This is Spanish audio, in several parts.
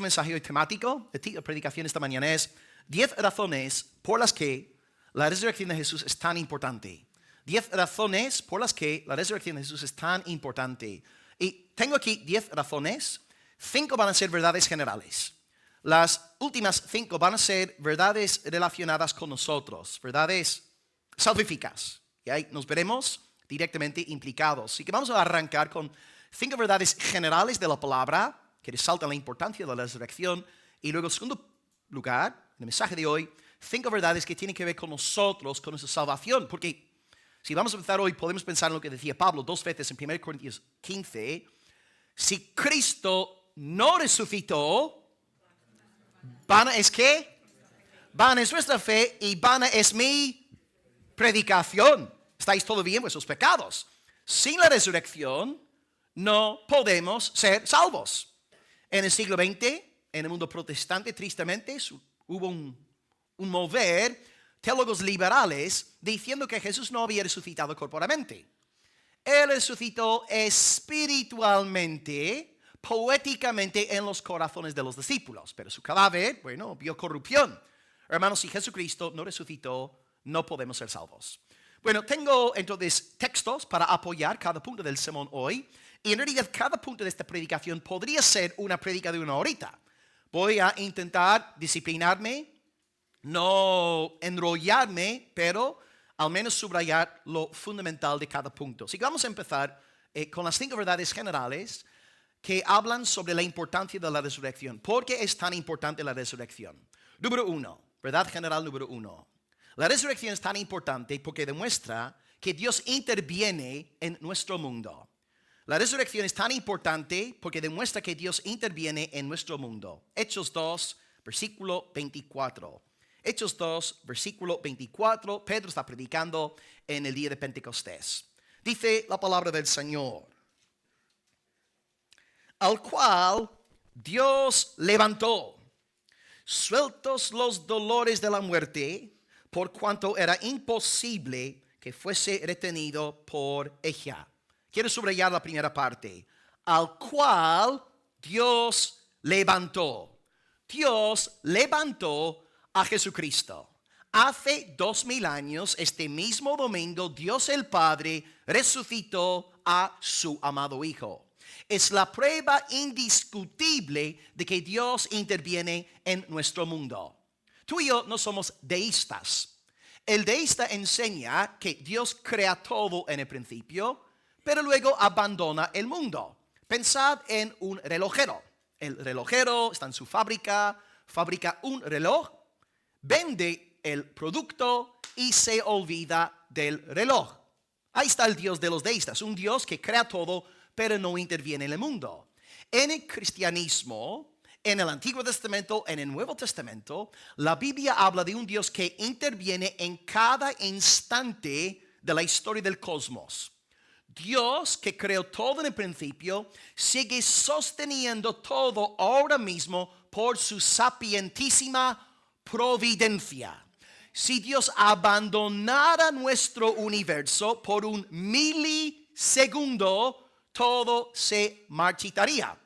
Mensaje hoy temático, el título de predicación esta mañana es 10 razones por las que la resurrección de Jesús es tan importante. 10 razones por las que la resurrección de Jesús es tan importante. Y tengo aquí 10 razones. 5 van a ser verdades generales. Las últimas 5 van a ser verdades relacionadas con nosotros, verdades salvíficas. Y ahí nos veremos directamente implicados. Así que vamos a arrancar con 5 verdades generales de la palabra que resaltan la importancia de la resurrección. Y luego, en segundo lugar, en el mensaje de hoy, 5 verdades que tienen que ver con nosotros, con nuestra salvación. Porque si vamos a empezar hoy, podemos pensar en lo que decía Pablo 2 veces en 1 Corintios 15. Si Cristo no resucitó, vana es ¿qué? Vana es nuestra fe y vana es mi predicación. ¿Estáis todo bien en vuestros pecados? Sin la resurrección no podemos ser salvos. En el siglo XX, en el mundo protestante, tristemente, hubo un mover teólogos liberales diciendo que Jesús no había resucitado corporalmente. Él resucitó espiritualmente, poéticamente en los corazones de los discípulos. Pero su cadáver, vio corrupción. Hermanos, si Jesucristo no resucitó, no podemos ser salvos. Bueno, tengo entonces textos para apoyar cada punto del sermón hoy. Y en realidad cada punto de esta predicación podría ser una prédica de una horita. Voy a intentar disciplinarme, no enrollarme, pero al menos subrayar lo fundamental de cada punto. Así que vamos a empezar con las 5 verdades generales que hablan sobre la importancia de la resurrección. ¿Por qué es tan importante la resurrección? Número 1, verdad general número 1. La resurrección es tan importante porque demuestra que Dios interviene en nuestro mundo. La resurrección es tan importante porque demuestra que Dios interviene en nuestro mundo. Hechos 2, versículo 24. Hechos 2, versículo 24. Pedro está predicando en el día de Pentecostés. Dice la palabra del Señor. Al cual Dios levantó, sueltos los dolores de la muerte, por cuanto era imposible que fuese retenido por ella. Quiero subrayar la primera parte. Al cual Dios levantó. Dios levantó a Jesucristo. Hace 2000 años, este mismo domingo, Dios el Padre resucitó a su amado Hijo. Es la prueba indiscutible de que Dios interviene en nuestro mundo. Tú y yo no somos deístas. El deísta enseña que Dios crea todo en el principio, pero luego abandona el mundo. Pensad en un relojero. El relojero está en su fábrica, fabrica un reloj, vende el producto y se olvida del reloj. Ahí está el Dios de los deístas, un Dios que crea todo, pero no interviene en el mundo. En el cristianismo, en el Antiguo Testamento, en el Nuevo Testamento, la Biblia habla de un Dios que interviene en cada instante de la historia del cosmos. Dios, que creó todo en el principio, sigue sosteniendo todo ahora mismo por su sapientísima providencia. Si Dios abandonara nuestro universo por un milisegundo, todo se marchitaría,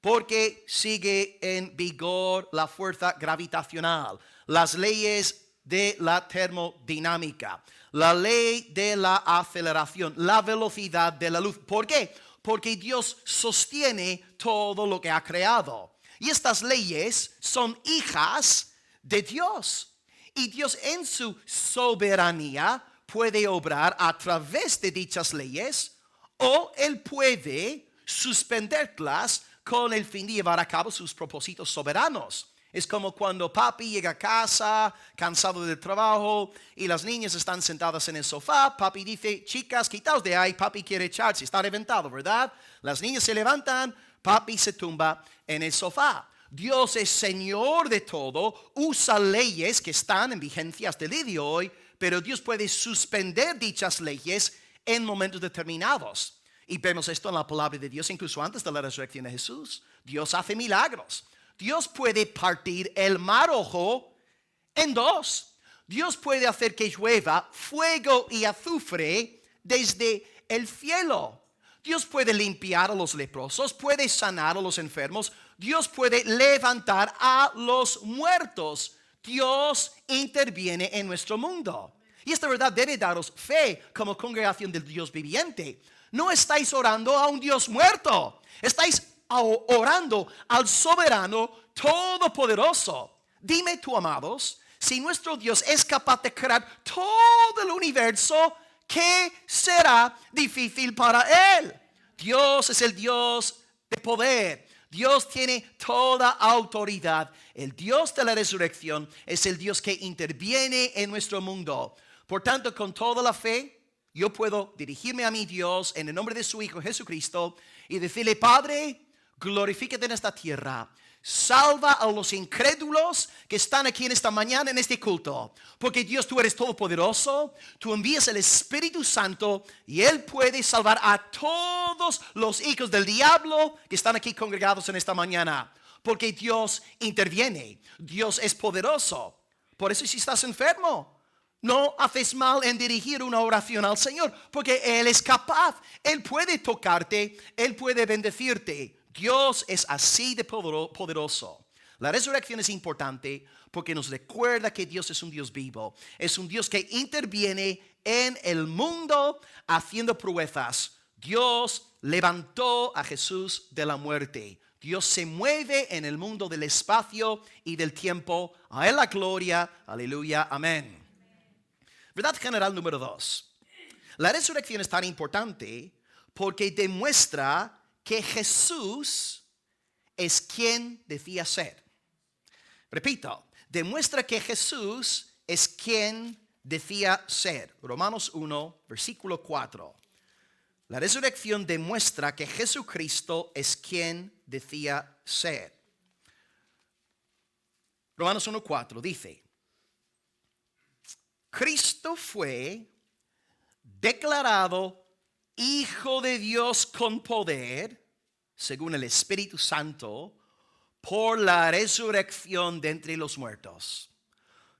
porque sigue en vigor la fuerza gravitacional, las leyes de la termodinámica, la ley de la aceleración, la velocidad de la luz. ¿Por qué? Porque Dios sostiene todo lo que ha creado. Y estas leyes son hijas de Dios. Y Dios en su soberanía puede obrar a través de dichas leyes, o Él puede suspenderlas con el fin de llevar a cabo sus propósitos soberanos. Es como cuando papi llega a casa cansado del trabajo y las niñas están sentadas en el sofá. Papi dice, chicas, quitaos de ahí, papi quiere echarse, está reventado, ¿verdad? Las niñas se levantan, papi se tumba en el sofá. Dios es Señor de todo, usa leyes que están en vigencia hasta el día de hoy, pero Dios puede suspender dichas leyes en momentos determinados. Y vemos esto en la palabra de Dios, incluso antes de la resurrección de Jesús. Dios hace milagros. Dios puede partir el mar Rojo en dos. Dios puede hacer que llueva fuego y azufre desde el cielo. Dios puede limpiar a los leprosos, puede sanar a los enfermos. Dios puede levantar a los muertos. Dios interviene en nuestro mundo. Y esta verdad debe daros fe como congregación del Dios viviente. No estáis orando a un Dios muerto. Estáis orando al soberano todopoderoso. Dime tú, amados, si nuestro Dios es capaz de crear todo el universo, ¿qué será difícil para Él? Dios es el Dios de poder. Dios tiene toda autoridad. El Dios de la resurrección es el Dios que interviene en nuestro mundo. Por tanto, con toda la fe, yo puedo dirigirme a mi Dios en el nombre de su Hijo Jesucristo y decirle: Padre, glorifícate en esta tierra. Salva a los incrédulos que están aquí en esta mañana en este culto. Porque Dios, tú eres todopoderoso. Tú envías el Espíritu Santo y Él puede salvar a todos los hijos del diablo que están aquí congregados en esta mañana. Porque Dios interviene. Dios es poderoso. Por eso, si estás enfermo, no haces mal en dirigir una oración al Señor. Porque Él es capaz. Él puede tocarte. Él puede bendecirte. Dios es así de poderoso. La resurrección es importante porque nos recuerda que Dios es un Dios vivo. Es un Dios que interviene en el mundo haciendo proezas. Dios levantó a Jesús de la muerte. Dios se mueve en el mundo del espacio y del tiempo. A Él la gloria. Aleluya. Amén. Verdad general número 2. La resurrección es tan importante porque demuestra que Jesús es quien decía ser. Repito, demuestra que Jesús es quien decía ser. Romanos 1, versículo 4. La resurrección demuestra que Jesucristo es quien decía ser. Romanos 1, 4 dice: Cristo fue declarado Hijo de Dios con poder, según el Espíritu Santo, por la resurrección de entre los muertos.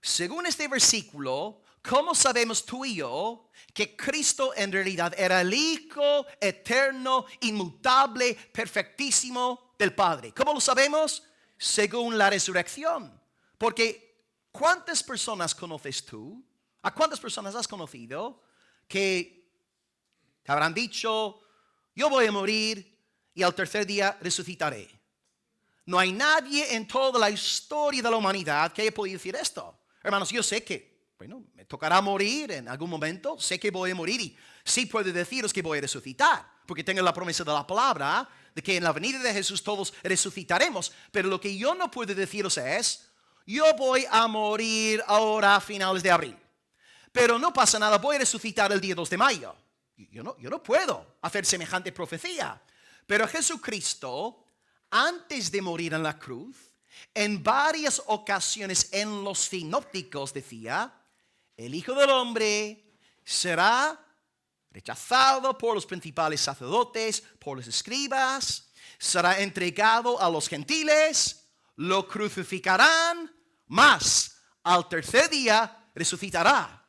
Según este versículo, ¿cómo sabemos tú y yo que Cristo en realidad era el Hijo eterno, inmutable, perfectísimo del Padre? ¿Cómo lo sabemos? Según la resurrección. Porque ¿cuántas personas conoces tú? ¿A cuántas personas has conocido que te habrán dicho: yo voy a morir y al tercer día resucitaré? No hay nadie en toda la historia de la humanidad que haya podido decir esto. Hermanos, yo sé que, me tocará morir en algún momento. Sé que voy a morir y sí puedo deciros que voy a resucitar. Porque tengo la promesa de la palabra de que en la venida de Jesús todos resucitaremos. Pero lo que yo no puedo deciros es: yo voy a morir ahora a finales de abril. Pero no pasa nada, voy a resucitar el día 2 de mayo. Yo no puedo hacer semejante profecía. Pero Jesucristo, antes de morir en la cruz, en varias ocasiones en los sinópticos decía: el Hijo del Hombre será rechazado por los principales sacerdotes, por los escribas, será entregado a los gentiles, lo crucificarán, mas al tercer día resucitará.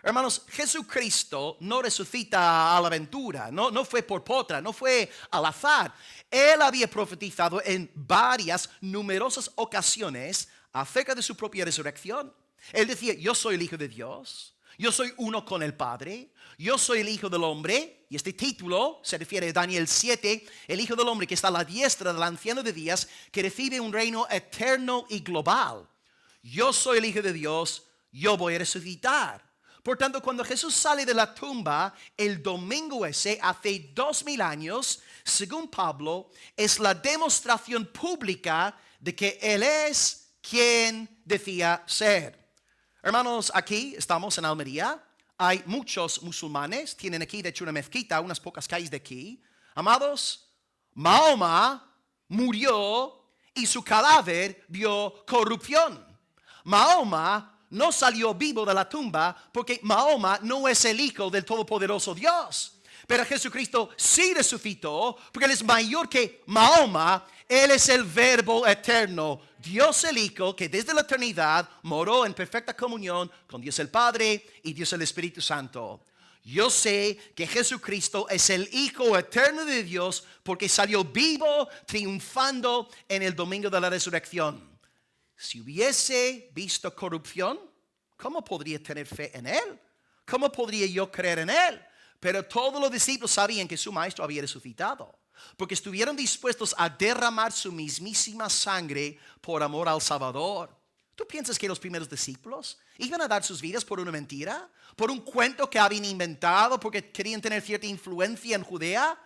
Hermanos, Jesucristo no resucita a la aventura, no fue por potra, no fue al azar. Él había profetizado en varias, numerosas ocasiones acerca de su propia resurrección. Él decía: yo soy el Hijo de Dios, yo soy uno con el Padre, yo soy el Hijo del Hombre. Y este título se refiere a Daniel 7, el Hijo del Hombre que está a la diestra del Anciano de Días, que recibe un reino eterno y global. Yo soy el Hijo de Dios, yo voy a resucitar. Por tanto, cuando Jesús sale de la tumba el domingo ese, hace 2000 años, según Pablo, es la demostración pública de que Él es quien decía ser. Hermanos, aquí estamos en Almería. Hay muchos musulmanes. Tienen aquí, de hecho, una mezquita, unas pocas calles de aquí. Amados, Mahoma murió y su cadáver vio corrupción. Mahoma no salió vivo de la tumba porque Mahoma no es el Hijo del Todopoderoso Dios. Pero Jesucristo sí resucitó porque Él es mayor que Mahoma. Él es el Verbo eterno, Dios el Hijo, que desde la eternidad moró en perfecta comunión con Dios el Padre y Dios el Espíritu Santo. Yo sé que Jesucristo es el Hijo eterno de Dios porque salió vivo, triunfando en el domingo de la resurrección. Si hubiese visto corrupción, ¿cómo podría tener fe en Él? ¿Cómo podría yo creer en Él? Pero todos los discípulos sabían que su maestro había resucitado, porque estuvieron dispuestos a derramar su mismísima sangre por amor al Salvador. ¿Tú piensas que los primeros discípulos iban a dar sus vidas por una mentira? ¿Por un cuento que habían inventado porque querían tener cierta influencia en Judea?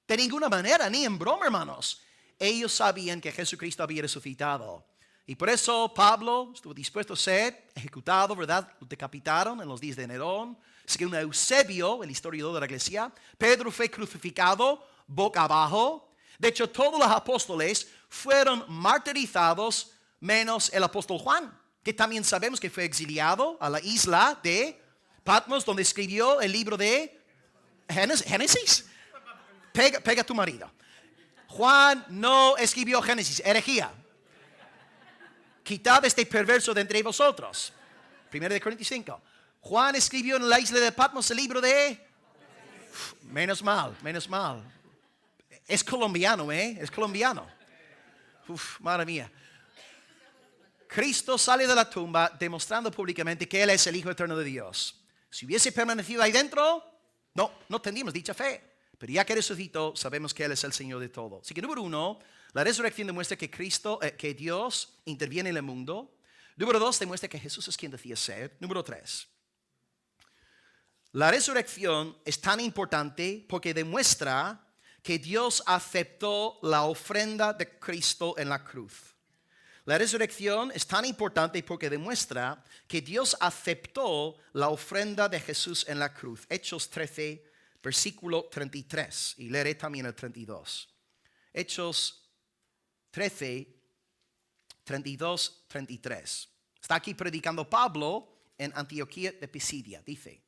De ninguna manera, ni en broma, hermanos. Ellos sabían que Jesucristo había resucitado. Y por eso Pablo estuvo dispuesto a ser ejecutado, ¿verdad? Lo decapitaron en los días de Nerón. Según Eusebio, el historiador de la iglesia, Pedro fue crucificado boca abajo. De hecho, todos los apóstoles fueron martirizados, menos el apóstol Juan, que también sabemos que fue exiliado a la isla de Patmos, donde escribió el libro de Génesis. Pega a tu marido. Juan no escribió Génesis, herejía. Quitad este perverso de entre vosotros. 1 Corintios 5. Juan escribió en la isla de Patmos el libro de... Menos mal. Es colombiano, Es colombiano. Madre mía. Cristo sale de la tumba demostrando públicamente que Él es el Hijo eterno de Dios. Si hubiese permanecido ahí dentro, no tendríamos dicha fe. Pero ya que resucitó, sabemos que Él es el Señor de todo. Así que número 1, la resurrección demuestra que que Dios interviene en el mundo. Número 2, demuestra que Jesús es quien decía ser. Número 3, la resurrección es tan importante porque demuestra que Dios aceptó la ofrenda de Cristo en la cruz. La resurrección es tan importante porque demuestra que Dios aceptó la ofrenda de Jesús en la cruz. Hechos 13, versículo 33. Y leeré también el 32. Hechos 13, 32, 33. Está aquí predicando Pablo en Antioquía de Pisidia. Dice: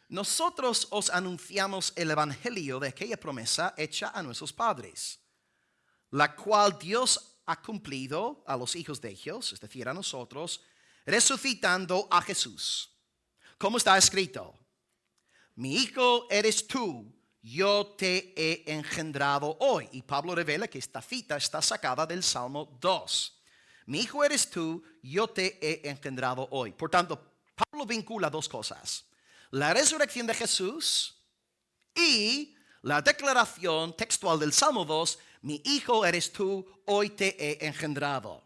nosotros os anunciamos el evangelio de aquella promesa hecha a nuestros padres, la cual Dios ha cumplido a los hijos de ellos, es decir, a nosotros, resucitando a Jesús. Como está escrito: mi hijo eres tú, yo te he engendrado hoy. Y Pablo revela que esta cita está sacada del Salmo 2. Mi hijo eres tú, yo te he engendrado hoy. Por tanto, Pablo vincula dos cosas: la resurrección de Jesús y la declaración textual del Salmo 2, mi hijo eres tú, hoy te he engendrado.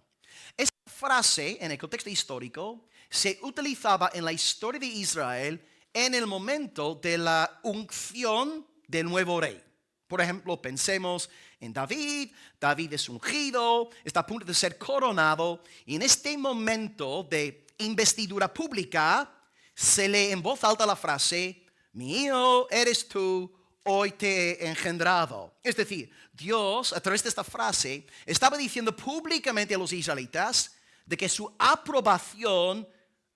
Esta frase en el contexto histórico se utilizaba en la historia de Israel en el momento de la unción del nuevo rey. Por ejemplo, pensemos en David. David es ungido, está a punto de ser coronado, y en este momento de investidura pública se lee en voz alta la frase: mi hijo eres tú, hoy te he engendrado. Es decir, Dios, a través de esta frase, estaba diciendo públicamente a los israelitas de que su aprobación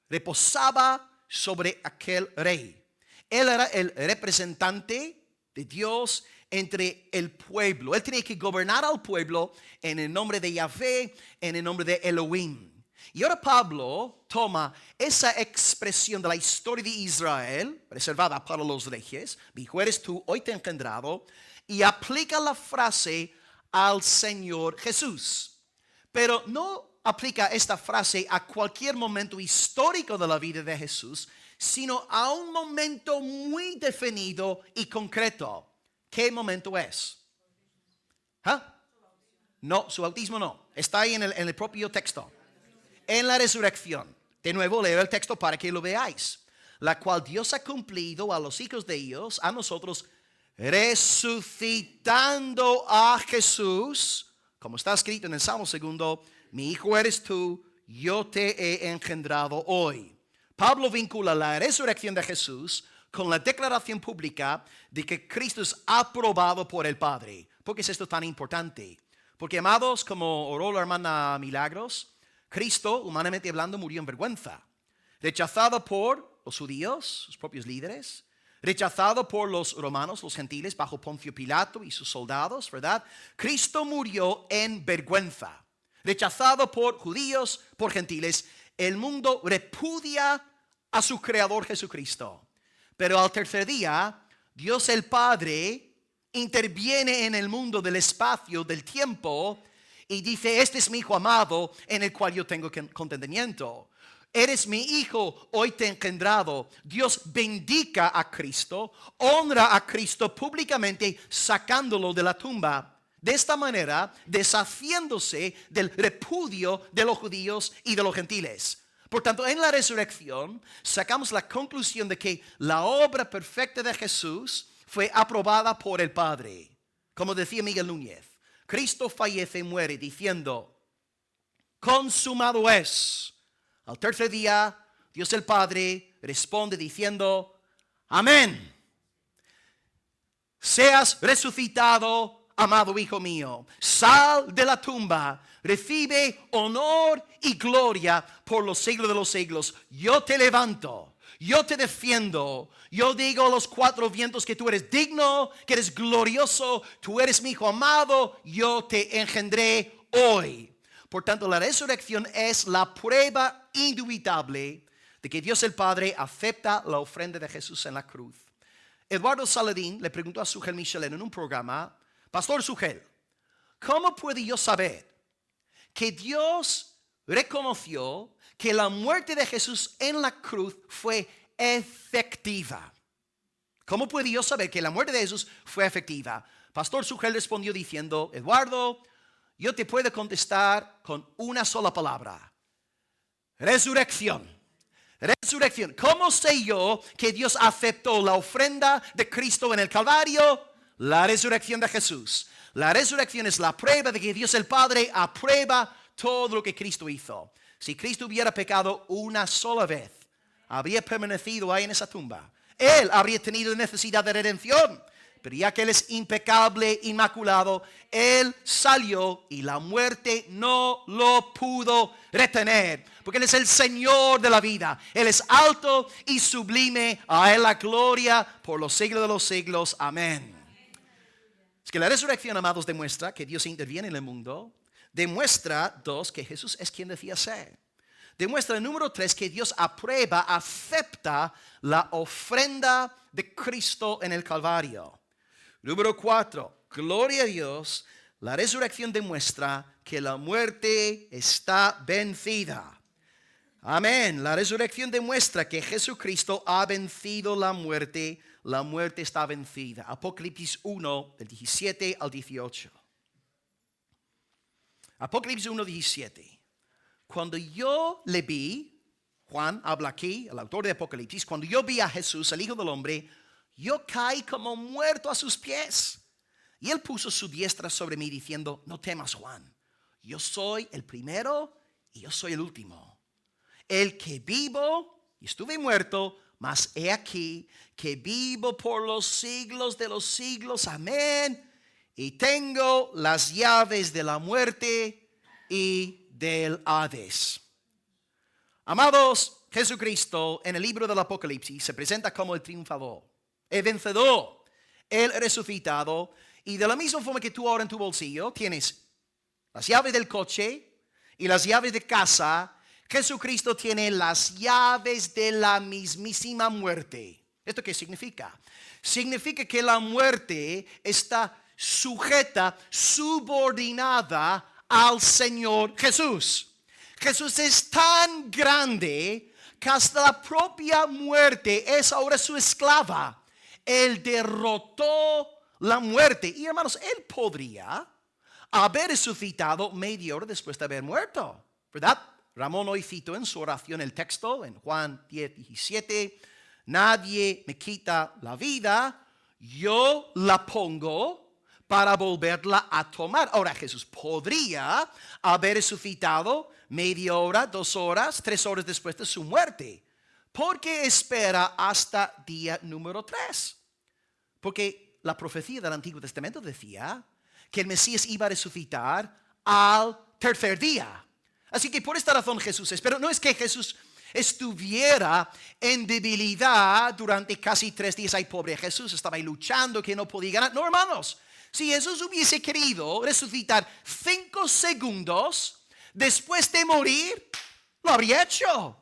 reposaba sobre aquel rey. Él era el representante de Dios entre el pueblo. Él tenía que gobernar al pueblo en el nombre de Yahvé, en el nombre de Elohim. Y ahora Pablo toma esa expresión de la historia de Israel, reservada para los reyes: mi hijo eres tú, hoy te he engendrado, y aplica la frase al Señor Jesús. Pero no aplica esta frase a cualquier momento histórico de la vida de Jesús, sino a un momento muy definido y concreto. ¿Qué momento es? No, su bautismo no. Está ahí en el propio texto. En la resurrección. De nuevo leo el texto para que lo veáis. La cual Dios ha cumplido a los hijos de ellos, a nosotros, resucitando a Jesús, como está escrito en el Salmo 2, mi hijo eres tú, yo te he engendrado hoy. Pablo vincula la resurrección de Jesús con la declaración pública de que Cristo es aprobado por el Padre. ¿Por qué es esto tan importante? Porque, amados, como oró la hermana Milagros, Cristo, humanamente hablando, murió en vergüenza. Rechazado por los judíos, sus propios líderes. Rechazado por los romanos, los gentiles, bajo Poncio Pilato y sus soldados, ¿verdad? Cristo murió en vergüenza. Rechazado por judíos, por gentiles. El mundo repudia a su creador Jesucristo. Pero al tercer día, Dios el Padre interviene en el mundo del espacio, del tiempo, y dice: este es mi hijo amado en el cual yo tengo contentamiento. Eres mi hijo, hoy te he engendrado. Dios bendiga a Cristo, honra a Cristo públicamente, sacándolo de la tumba. De esta manera, deshaciéndose del repudio de los judíos y de los gentiles. Por tanto, en la resurrección, sacamos la conclusión de que la obra perfecta de Jesús fue aprobada por el Padre. Como decía Miguel Núñez, Cristo fallece y muere diciendo: consumado es. Al tercer día, Dios el Padre responde diciendo: amén. Seas resucitado, amado hijo mío. Sal de la tumba, recibe honor y gloria por los siglos de los siglos. Yo te levanto, yo te defiendo. Yo digo a los cuatro vientos que tú eres digno, que eres glorioso. Tú eres mi hijo amado, yo te engendré hoy. Por tanto, la resurrección es la prueba indubitable de que Dios el Padre acepta la ofrenda de Jesús en la cruz. Eduardo Saladín le preguntó a Sugel Michelin en un programa: Pastor Sugel, ¿cómo puedo yo saber que Dios reconoció que la muerte de Jesús en la cruz fue efectiva? ¿Cómo puedo yo saber que la muerte de Jesús fue efectiva? Pastor Sugel respondió diciendo: Eduardo, yo te puedo contestar con una sola palabra: resurrección. Resurrección. ¿Cómo sé yo que Dios aceptó la ofrenda de Cristo en el Calvario? La resurrección de Jesús. La resurrección es la prueba de que Dios el Padre aprueba todo lo que Cristo hizo. Si Cristo hubiera pecado una sola vez, habría permanecido ahí en esa tumba. Él habría tenido necesidad de redención. Pero ya que Él es impecable, inmaculado, Él salió y la muerte no lo pudo retener. Porque Él es el Señor de la vida. Él es alto y sublime. A Él la gloria por los siglos de los siglos. Amén. Es que la resurrección, amados, demuestra que Dios interviene en el mundo. Demuestra, dos, que Jesús es quien decía ser. Demuestra, número tres, que Dios aprueba, acepta la ofrenda de Cristo en el Calvario. Número 4, gloria a Dios, la resurrección demuestra que la muerte está vencida. Amén. La resurrección demuestra que Jesucristo ha vencido la muerte está vencida. Apocalipsis 1, del 17 al 18. Apocalipsis 1, 17. Cuando yo le vi, Juan habla aquí, el autor de Apocalipsis, cuando yo vi a Jesús, el Hijo del Hombre, yo caí como muerto a sus pies. Y Él puso su diestra sobre mí diciendo: no temas, Juan, yo soy el primero y yo soy el último. El que vivo y estuve muerto, mas he aquí que vivo por los siglos de los siglos. Amén. Y tengo las llaves de la muerte y del Hades. Amados, Jesucristo en el libro del Apocalipsis se presenta como el triunfador, el vencedor, el resucitado. Y de la misma forma que tú ahora en tu bolsillo tienes las llaves del coche y las llaves de casa, Jesucristo tiene las llaves de la mismísima muerte. ¿Esto qué significa? Significa que la muerte está sujeta, subordinada al Señor Jesús. Jesús es tan grande que hasta la propia muerte es ahora su esclava. Él derrotó la muerte. Y hermanos, Él podría haber resucitado media hora después de haber muerto, ¿verdad? Ramón hoy citó en su oración el texto en Juan 10, 17. Nadie me quita la vida, yo la pongo para volverla a tomar. Ahora, Jesús podría haber resucitado media hora, 2 horas, 3 horas después de su muerte. ¿Por qué espera hasta día número 3? Porque la profecía del Antiguo Testamento decía que el Mesías iba a resucitar al tercer día. Así que por esta razón Jesús es. Pero no es que Jesús estuviera en debilidad durante casi 3 días. Ay, pobre Jesús, estaba ahí luchando que no podía ganar. No, hermanos, si Jesús hubiese querido resucitar 5 segundos después de morir, lo habría hecho.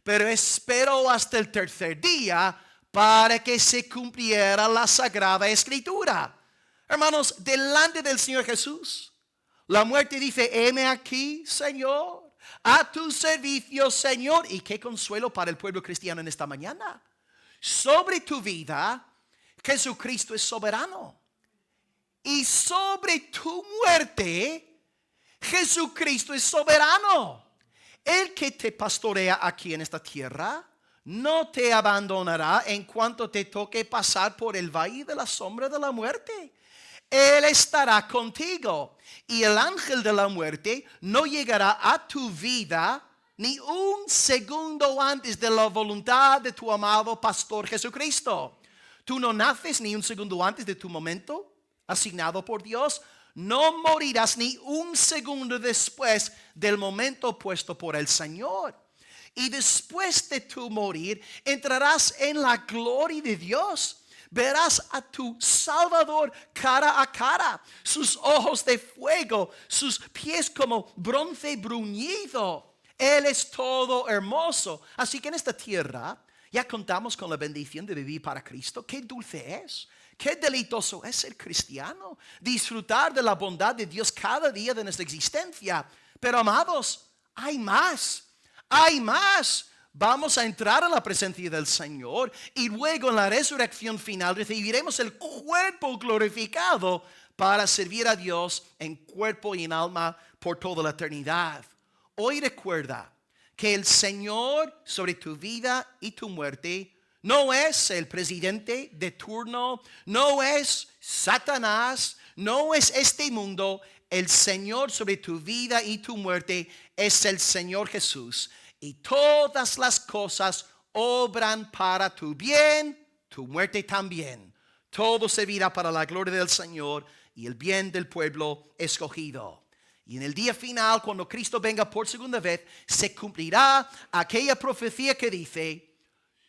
pero esperó hasta el tercer día para que se cumpliera la Sagrada Escritura. Hermanos, delante del Señor Jesús, la muerte dice, heme aquí, Señor, a tu servicio, Señor. Y qué consuelo para el pueblo cristiano en esta mañana. Sobre tu vida, Jesucristo es soberano. Y sobre tu muerte, Jesucristo es soberano. El que te pastorea aquí en esta tierra no te abandonará en cuanto te toque pasar por el valle de la sombra de la muerte. Él estará contigo y el ángel de la muerte no llegará a tu vida ni un segundo antes de la voluntad de tu amado pastor Jesucristo. Tú no naces ni un segundo antes de tu momento asignado por Dios. No morirás ni un segundo después del momento puesto por el Señor. Y después de tu morir, entrarás en la gloria de Dios. Verás a tu Salvador cara a cara, sus ojos de fuego, sus pies como bronce bruñido. Él es todo hermoso. Así que en esta tierra ya contamos con la bendición de vivir para Cristo. Qué dulce es. Qué deleitoso es ser cristiano. Disfrutar de la bondad de Dios cada día de nuestra existencia. Pero amados, hay más. Hay más. Vamos a entrar a la presencia del Señor y luego en la resurrección final recibiremos el cuerpo glorificado para servir a Dios en cuerpo y en alma por toda la eternidad. Hoy recuerda que el Señor sobre tu vida y tu muerte no es el presidente de turno, no es Satanás, no es este mundo. El Señor sobre tu vida y tu muerte es el Señor Jesús. Y todas las cosas obran para tu bien, tu muerte también. Todo servirá para la gloria del Señor y el bien del pueblo escogido. Y en el día final, cuando Cristo venga por segunda vez, se cumplirá aquella profecía que dice,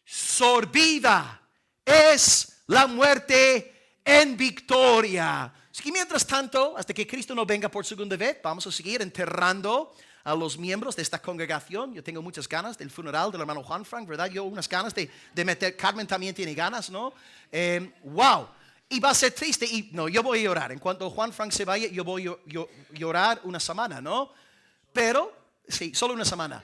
sorbida es la muerte en victoria. Así que mientras tanto, hasta que Cristo no venga por segunda vez, vamos a seguir enterrando a los miembros de esta congregación. Yo tengo muchas ganas del funeral del hermano Juan Frank, ¿verdad? Yo unas ganas de meter, Carmen también tiene ganas, ¿no? Wow. Y va a ser triste. Y no, yo voy a llorar. En cuanto Juan Frank se vaya, yo voy a llorar una semana, ¿no? Pero, sí, solo una semana.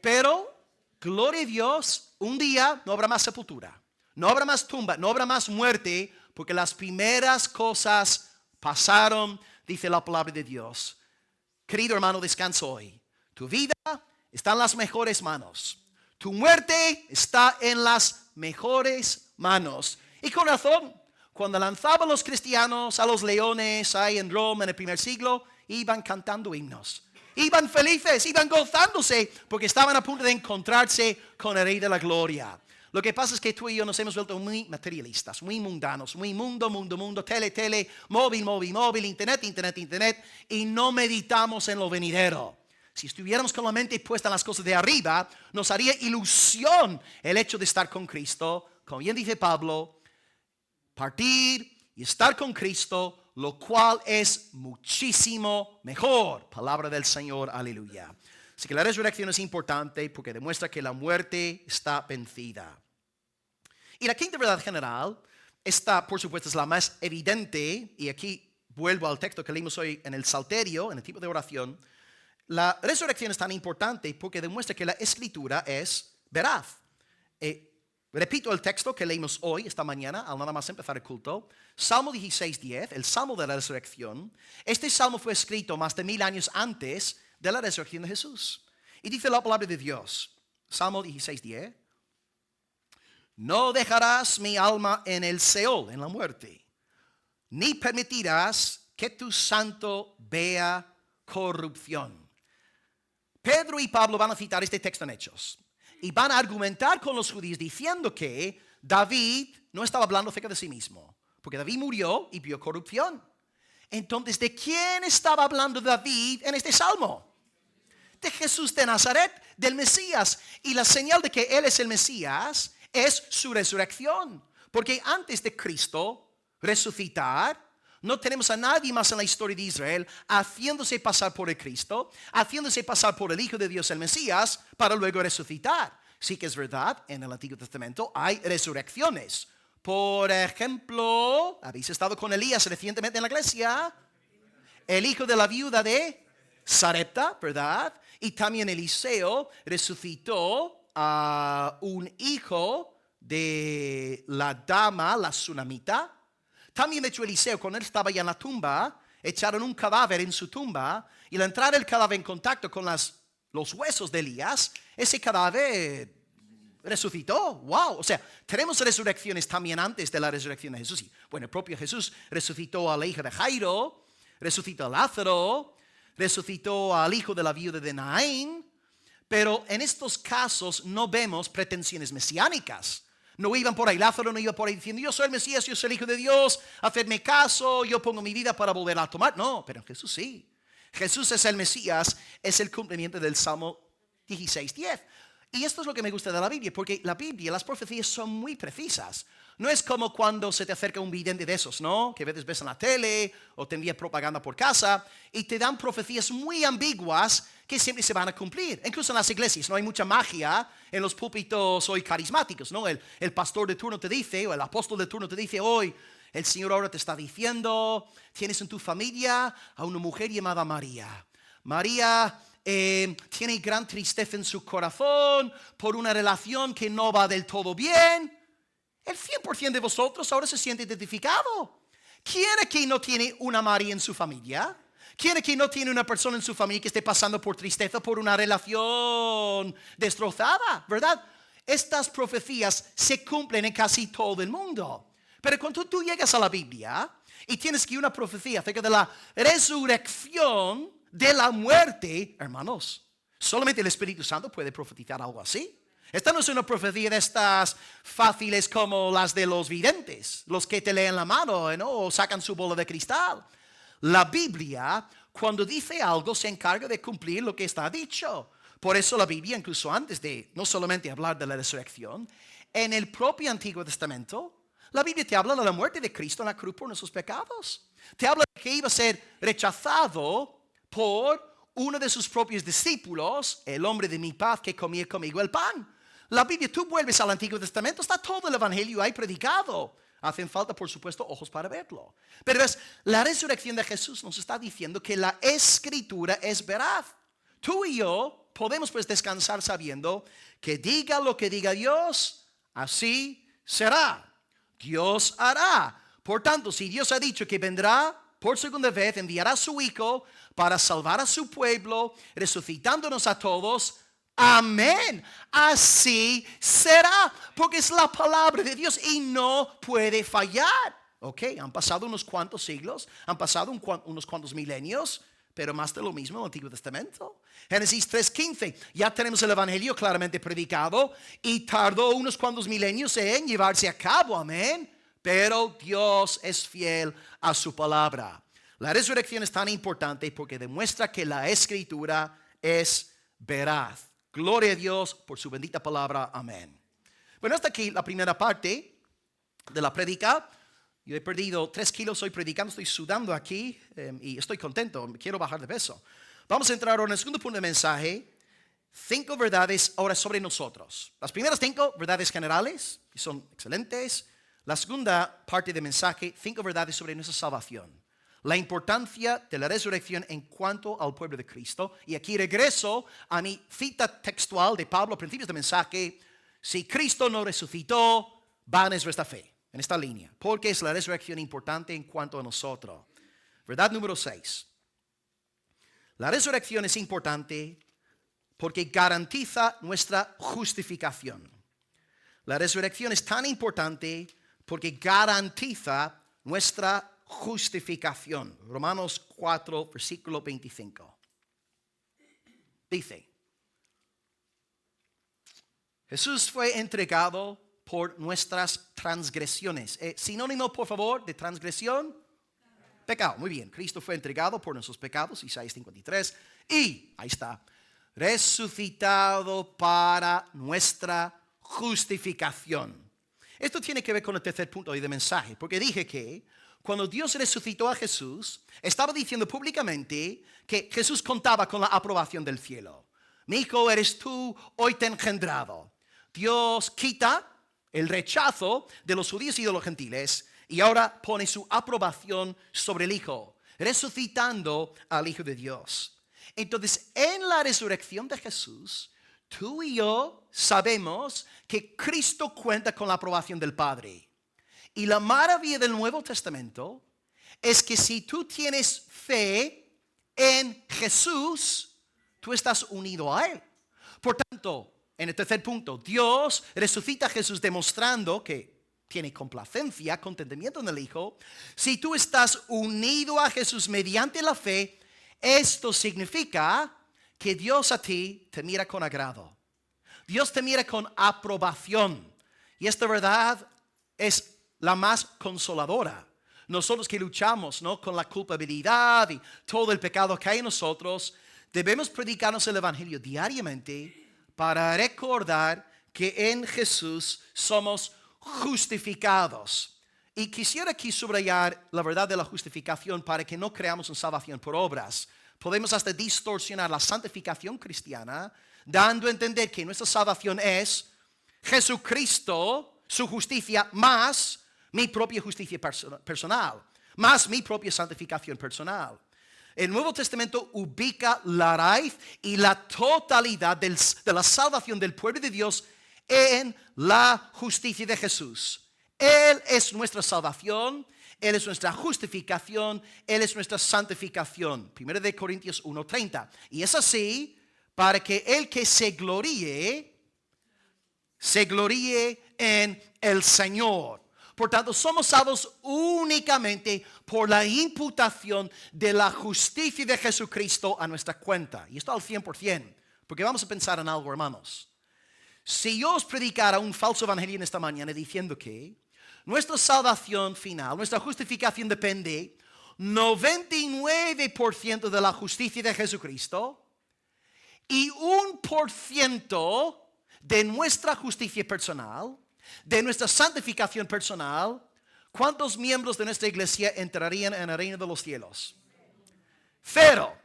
Pero, gloria a Dios, un día no habrá más sepultura. No habrá más tumba, no habrá más muerte, porque las primeras cosas pasaron, dice la palabra de Dios. Querido hermano, descansa hoy. Tu vida está en las mejores manos. Tu muerte está en las mejores manos. Y con razón, cuando lanzaban los cristianos a los leones ahí en Roma en el primer siglo, iban cantando himnos. Iban felices, iban gozándose, porque estaban a punto de encontrarse con el Rey de la Gloria. Lo que pasa es que tú y yo nos hemos vuelto muy materialistas, muy mundanos, muy mundo, tele, móvil, internet, y no meditamos en lo venidero. Si estuviéramos con la mente puesta en las cosas de arriba, nos haría ilusión el hecho de estar con Cristo. Como bien dice Pablo, partir y estar con Cristo, lo cual es muchísimo mejor. Palabra del Señor, aleluya. Así que la resurrección es importante porque demuestra que la muerte está vencida. Y la quinta verdad general, esta por supuesto es la más evidente, y aquí vuelvo al texto que leímos hoy en el Salterio, en el tipo de oración. La resurrección es tan importante porque demuestra que la Escritura es veraz. Repito el texto que leímos hoy, esta mañana, al nada más empezar el culto. Salmo 16:10, el Salmo de la resurrección. Este Salmo fue escrito más de 1000 años antes de la resurrección de Jesús. Y dice la palabra de Dios, Salmo 16:10, no dejarás mi alma en el Seol, en la muerte, ni permitirás que tu santo vea corrupción. Pedro y Pablo van a citar este texto en Hechos y van a argumentar con los judíos diciendo que David no estaba hablando acerca de sí mismo, porque David murió y vio corrupción. Entonces, ¿de quién estaba hablando David en este salmo? De Jesús de Nazaret, del Mesías. Y la señal de que Él es el Mesías es su resurrección. Porque antes de Cristo resucitar, No tenemos a nadie más en la historia de Israel haciéndose pasar por el Cristo, haciéndose pasar por el Hijo de Dios, el Mesías, para luego resucitar. Sí que es verdad, en el Antiguo Testamento hay resurrecciones. Por ejemplo, ¿habéis estado con Elías recientemente en la iglesia? El hijo de la viuda de Sarepta, ¿verdad? Y también Eliseo resucitó a un hijo de la dama, la tsunamita. También, de hecho, Eliseo, cuando él estaba ya en la tumba, echaron un cadáver en su tumba y al entrar el cadáver en contacto con los huesos de Elías, ese cadáver resucitó. Wow, o sea, tenemos resurrecciones también antes de la resurrección de Jesús. Bueno, el propio Jesús resucitó a la hija de Jairo, resucitó a Lázaro, resucitó al hijo de la viuda de Naín, pero en estos casos no vemos pretensiones mesiánicas. No iban por ahí, Lázaro no iba por ahí diciendo, yo soy el Mesías, yo soy el Hijo de Dios, hacedme caso, yo pongo mi vida para volver a tomar. No, pero Jesús sí. Jesús es el Mesías, es el cumplimiento del Salmo 16:10. Y esto es lo que me gusta de la Biblia, porque la Biblia, las profecías son muy precisas. No es como cuando se te acerca un vidente de esos, ¿no? Que a veces ves en la tele o te envía propaganda por casa y te dan profecías muy ambiguas que siempre se van a cumplir. Incluso en las iglesias no hay mucha magia en los púlpitos hoy carismáticos, ¿no? El pastor de turno te dice, o el apóstol de turno te dice, hoy el Señor ahora te está diciendo, tienes en tu familia a una mujer llamada María. María tiene gran tristeza en su corazón por una relación que no va del todo bien. El 100% de vosotros ahora se siente identificado. ¿Quién aquí no tiene una María en su familia? ¿Quién aquí no tiene una persona en su familia que esté pasando por tristeza por una relación destrozada? ¿Verdad? Estas profecías se cumplen en casi todo el mundo. Pero cuando tú llegas a la Biblia y tienes que una profecía acerca de la resurrección de la muerte, hermanos, solamente el Espíritu Santo puede profetizar algo así. Esta no es una profecía de estas fáciles como las de los videntes, los que te leen la mano, ¿no? O sacan su bola de cristal. La Biblia, cuando dice algo, se encarga de cumplir lo que está dicho. Por eso la Biblia, incluso antes de no solamente hablar de la resurrección, en el propio Antiguo Testamento, la Biblia te habla de la muerte de Cristo en la cruz por nuestros pecados. Te habla de que iba a ser rechazado por uno de sus propios discípulos, el hombre de mi paz que comía conmigo el pan. La Biblia, tú vuelves al Antiguo Testamento, está todo el Evangelio ahí predicado. Hacen falta, por supuesto, ojos para verlo. Pero la resurrección de Jesús nos está diciendo que la Escritura es veraz. Tú y yo podemos pues descansar sabiendo que diga lo que diga Dios, así será. Dios hará. Por tanto, si Dios ha dicho que vendrá por segunda vez, enviará a su Hijo para salvar a su pueblo, resucitándonos a todos. Amén. Así será, porque es la palabra de Dios y no puede fallar. Ok, han pasado unos cuantos siglos, han pasado unos cuantos milenios, pero más de lo mismo en el Antiguo Testamento. Génesis 3:15, ya tenemos el Evangelio claramente predicado y tardó unos cuantos milenios en llevarse a cabo. Amén. Pero Dios es fiel a su palabra. La resurrección es tan importante porque demuestra que la Escritura es veraz. Gloria a Dios por su bendita palabra. Amén. Bueno, hasta aquí la primera parte de la prédica. Yo he perdido 3 kilos, estoy predicando, estoy sudando aquí y estoy contento, quiero bajar de peso. Vamos a entrar ahora en el segundo punto de mensaje. 5 verdades ahora sobre nosotros. Las primeras 5 verdades generales, que son excelentes. La segunda parte del mensaje, 5 verdades sobre nuestra salvación. La importancia de la resurrección en cuanto al pueblo de Cristo. Y aquí regreso a mi cita textual de Pablo a principios del mensaje. Si Cristo no resucitó, vana es vuestra fe. En esta línea. Porque es la resurrección importante en cuanto a nosotros. Verdad número 6. La resurrección es importante porque garantiza nuestra justificación. La resurrección es tan importante porque garantiza nuestra justificación. Romanos 4, versículo 25. Dice, Jesús fue entregado por nuestras transgresiones. Sinónimo, por favor, de transgresión. Pecado. Muy bien. Cristo fue entregado por nuestros pecados, Isaías 53. Y, ahí está, resucitado para nuestra justificación. Esto tiene que ver con el tercer punto hoy de mensaje, porque dije que cuando Dios resucitó a Jesús, estaba diciendo públicamente que Jesús contaba con la aprobación del cielo. Mi hijo eres tú, hoy te he engendrado. Dios quita el rechazo de los judíos y de los gentiles y ahora pone su aprobación sobre el Hijo, resucitando al Hijo de Dios. Entonces, en la resurrección de Jesús, tú y yo sabemos que Cristo cuenta con la aprobación del Padre. Y la maravilla del Nuevo Testamento es que si tú tienes fe en Jesús, tú estás unido a Él. Por tanto, en el tercer punto, Dios resucita a Jesús demostrando que tiene complacencia, contentamiento en el Hijo. Si tú estás unido a Jesús mediante la fe, esto significa que Dios a ti te mira con agrado. Dios te mira con aprobación. Y esta verdad es la más consoladora. Nosotros que luchamos, ¿no?, con la culpabilidad y todo el pecado que hay en nosotros, debemos predicarnos el Evangelio diariamente para recordar que en Jesús somos justificados. Y quisiera aquí subrayar la verdad de la justificación para que no creamos en salvación por obras. Podemos hasta distorsionar la santificación cristiana, dando a entender que nuestra salvación es Jesucristo, su justicia, más mi propia justicia personal, más mi propia santificación personal. El Nuevo Testamento ubica la raíz y la totalidad de la salvación del pueblo de Dios en la justicia de Jesús. Él es nuestra salvación, Él es nuestra justificación, Él es nuestra santificación. 1 Corintios 1:30. Y es así para que el que se gloríe en el Señor. Por tanto, somos salvos únicamente por la imputación de la justicia de Jesucristo a nuestra cuenta. Y esto al 100%, porque vamos a pensar en algo, hermanos. Si yo os predicara un falso evangelio en esta mañana diciendo que nuestra salvación final, nuestra justificación depende 99% de la justicia de Jesucristo y 1% de nuestra justicia personal, de nuestra santificación personal, ¿cuántos miembros de nuestra iglesia entrarían en el reino de los cielos? 0,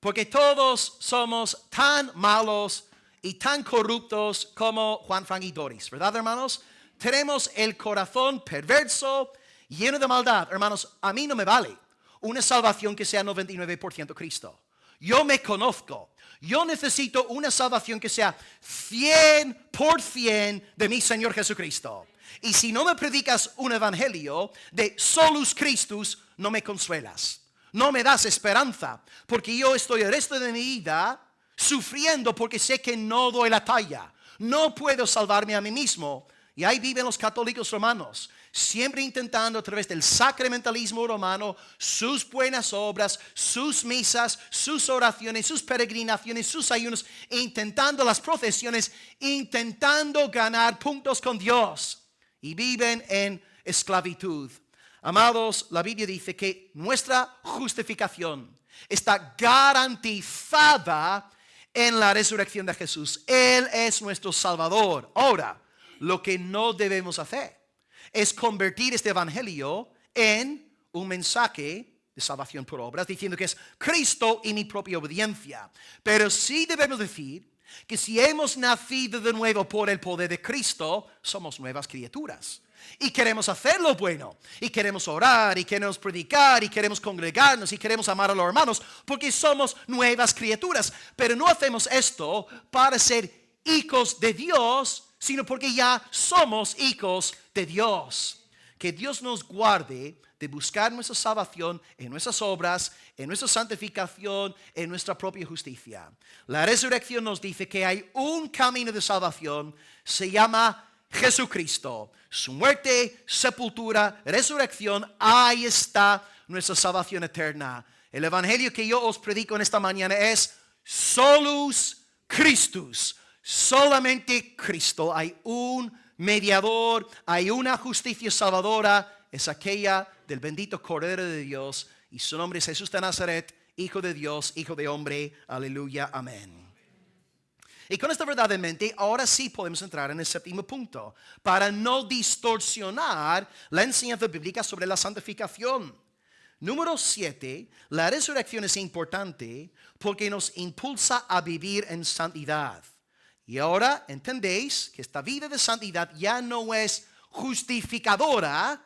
porque todos somos tan malos y tan corruptos como Juan, Frank y Doris, ¿verdad, hermanos? Tenemos el corazón perverso, lleno de maldad. Hermanos, a mí no me vale una salvación que sea 99% Cristo. Yo me conozco. Yo necesito una salvación que sea 100% de mi Señor Jesucristo. Y si no me predicas un evangelio de solus Christus, no me consuelas. No me das esperanza. Porque yo estoy el resto de mi vida sufriendo porque sé que no doy la talla. No puedo salvarme a mí mismo. Y ahí viven los católicos romanos, siempre intentando a través del sacramentalismo romano, sus buenas obras, sus misas, sus oraciones, sus peregrinaciones, sus ayunos, intentando las procesiones, intentando ganar puntos con Dios. Y viven en esclavitud. Amados, la Biblia dice que nuestra justificación está garantizada en la resurrección de Jesús. Él es nuestro Salvador. Ahora, lo que no debemos hacer es convertir este evangelio en un mensaje de salvación por obras, diciendo que es Cristo y mi propia obediencia. Pero sí debemos decir que si hemos nacido de nuevo por el poder de Cristo, somos nuevas criaturas. Y queremos hacer lo bueno, y queremos orar, y queremos predicar, y queremos congregarnos, y queremos amar a los hermanos, porque somos nuevas criaturas. Pero no hacemos esto para ser hijos de Dios, sino porque ya somos hijos de Dios. Que Dios nos guarde de buscar nuestra salvación en nuestras obras, en nuestra santificación, en nuestra propia justicia. La resurrección nos dice que hay un camino de salvación, se llama Jesucristo. Su muerte, sepultura, resurrección, ahí está nuestra salvación eterna. El evangelio que yo os predico en esta mañana es solus Christus. Solamente Cristo. Hay un mediador, hay una justicia salvadora, es aquella del bendito Cordero de Dios, y su nombre es Jesús de Nazaret, Hijo de Dios, Hijo de hombre. Aleluya, amén. Y con esta verdad en mente, ahora sí podemos entrar en el séptimo punto, para no distorsionar la enseñanza bíblica sobre la santificación. Número 7, la resurrección es importante porque nos impulsa a vivir en santidad. Y ahora entendéis que esta vida de santidad ya no es justificadora,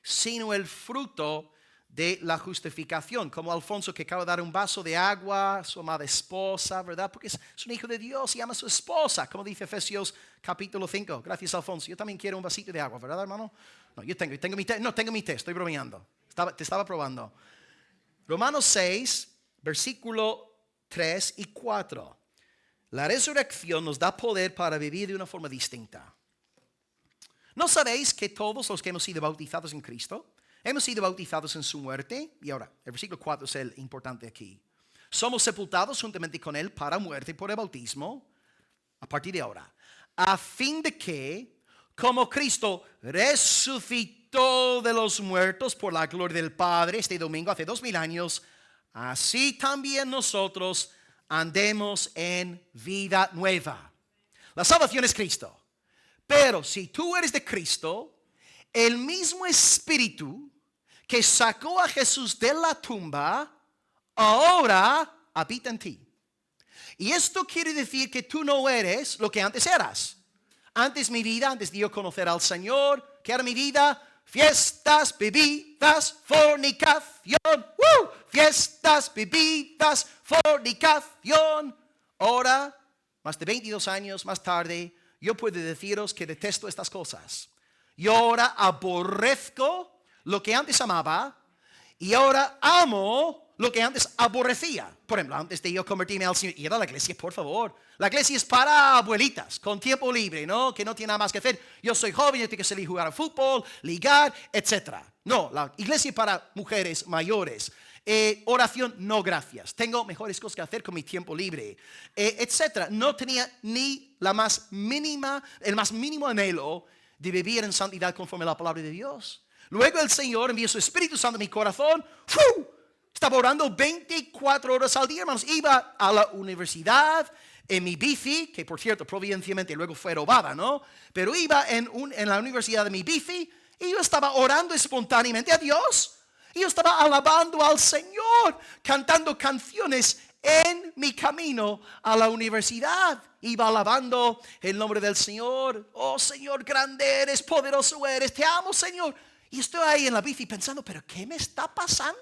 sino el fruto de la justificación, como Alfonso que acaba de dar un vaso de agua a su amada esposa, ¿verdad? Porque es un hijo de Dios y ama a su esposa, como dice Efesios capítulo 5. Gracias, Alfonso. Yo también quiero un vasito de agua, ¿verdad, hermano? No, yo tengo mi té. No, tengo mi té, estoy bromeando. Te estaba probando. Romanos 6, versículo 3 y 4. La resurrección nos da poder para vivir de una forma distinta. ¿No sabéis que todos los que hemos sido bautizados en Cristo hemos sido bautizados en su muerte? Y ahora, el versículo 4 es el importante aquí. Somos sepultados juntamente con Él para muerte por el bautismo, a partir de ahora, a fin de que, como Cristo resucitó de los muertos por la gloria del Padre este domingo hace 2000 años, así también nosotros andemos en vida nueva. La salvación es Cristo. Pero si tú eres de Cristo, el mismo Espíritu que sacó a Jesús de la tumba, ahora habita en ti. Y esto quiere decir que tú no eres lo que antes eras. Antes mi vida, antes de yo conocer al Señor, ¿qué era mi vida? Fiestas, bebidas, fornicación. Fiestas, bebidas, fornicación. Ahora, más de 22 años más tarde, yo puedo deciros que detesto estas cosas. Yo ahora aborrezco lo que antes amaba y ahora amo lo que antes aborrecía. Por ejemplo, antes de yo convertirme al Señor, ir a la iglesia, por favor. La iglesia es para abuelitas, con tiempo libre, ¿no? Que no tiene nada más que hacer. Yo soy joven, yo tengo que salir a jugar al fútbol, ligar, etc. No, la iglesia es para mujeres mayores. Oración, no gracias. Tengo mejores cosas que hacer con mi tiempo libre, etc. No tenía ni el más mínimo anhelo de vivir en santidad conforme a la palabra de Dios. Luego el Señor envió su Espíritu Santo en mi corazón. Estaba orando 24 horas al día, hermanos. Iba a la universidad en mi bici, que por cierto, providencialmente luego fue robada, ¿no? Pero iba en la universidad de mi bici y yo estaba orando espontáneamente a Dios. Y yo estaba alabando al Señor, cantando canciones en mi camino a la universidad. Iba alabando el nombre del Señor. Oh Señor, grande eres, poderoso eres, te amo, Señor. Y estoy ahí en la bici pensando, ¿pero qué me está pasando?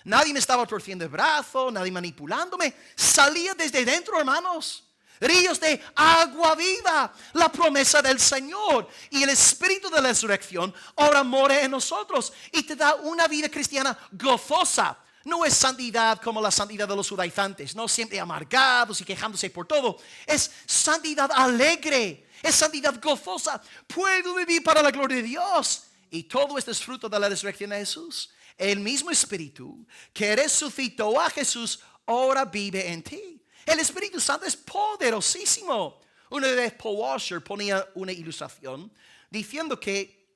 Nadie me estaba torciendo el brazo, nadie manipulándome. Salía desde dentro, hermanos. Ríos de agua viva, la promesa del Señor y el Espíritu de la resurrección ahora mora en nosotros y te da una vida cristiana gozosa. No es santidad como la santidad de los judaizantes, no siempre amargados y quejándose por todo. Es santidad alegre, es santidad gozosa. Puedo vivir para la gloria de Dios. Y todo esto es fruto de la resurrección de Jesús. El mismo Espíritu que resucitó a Jesús ahora vive en ti. El Espíritu Santo es poderosísimo. Una vez Paul Washer ponía una ilustración diciendo que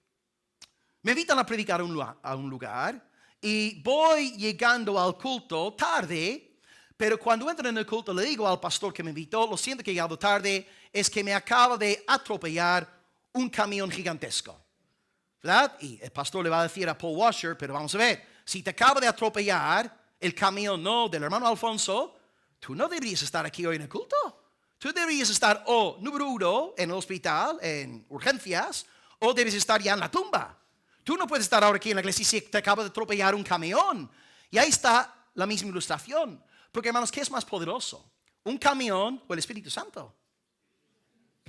me invitan a predicar a un lugar y voy llegando al culto tarde, pero cuando entro en el culto le digo al pastor que me invitó, lo siento que he llegado tarde, es que me acaba de atropellar un camión gigantesco. ¿Verdad? Y el pastor le va a decir a Paul Washer, pero vamos a ver, si te acaba de atropellar el camión, no, del hermano Alfonso, tú no deberías estar aquí hoy en el culto. Tú deberías estar número 1 en el hospital, en urgencias, o debes estar ya en la tumba. Tú no puedes estar ahora aquí en la iglesia si te acaba de atropellar un camión. Y ahí está la misma ilustración. Porque hermanos, ¿qué es más poderoso? ¿Un camión o el Espíritu Santo?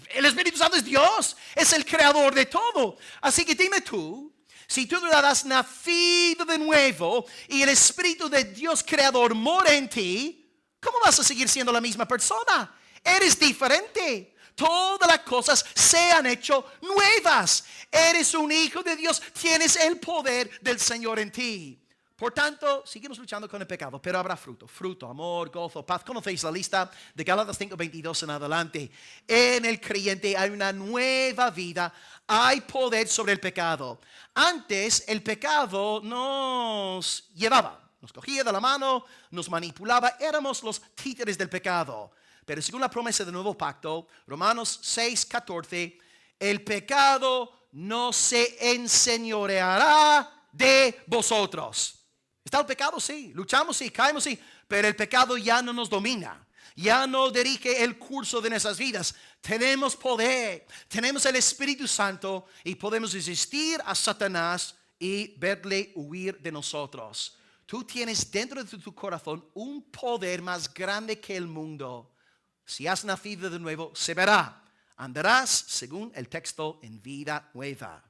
El Espíritu Santo es Dios, es el creador de todo. Así que dime tú, si tú has nacido de nuevo y el Espíritu de Dios creador mora en ti, ¿cómo vas a seguir siendo la misma persona? Eres diferente. Todas las cosas se han hecho nuevas. Eres un hijo de Dios, tienes el poder del Señor en ti. Por tanto, seguimos luchando con el pecado, pero habrá fruto. Fruto, amor, gozo, paz. Conocéis la lista de Gálatas 5:22 en adelante. En el creyente hay una nueva vida. Hay poder sobre el pecado. Antes el pecado nos llevaba, nos cogía de la mano, nos manipulaba. Éramos los títeres del pecado. Pero según la promesa del nuevo pacto, Romanos 6:14, el pecado no se enseñoreará de vosotros. ¿Está el pecado? Sí. Luchamos, sí. Caemos, sí. Pero el pecado ya no nos domina. Ya no dirige el curso de nuestras vidas. Tenemos poder. Tenemos el Espíritu Santo y podemos resistir a Satanás y verle huir de nosotros. Tú tienes dentro de tu corazón un poder más grande que el mundo. Si has nacido de nuevo, se verá. Andarás, según el texto, en vida nueva.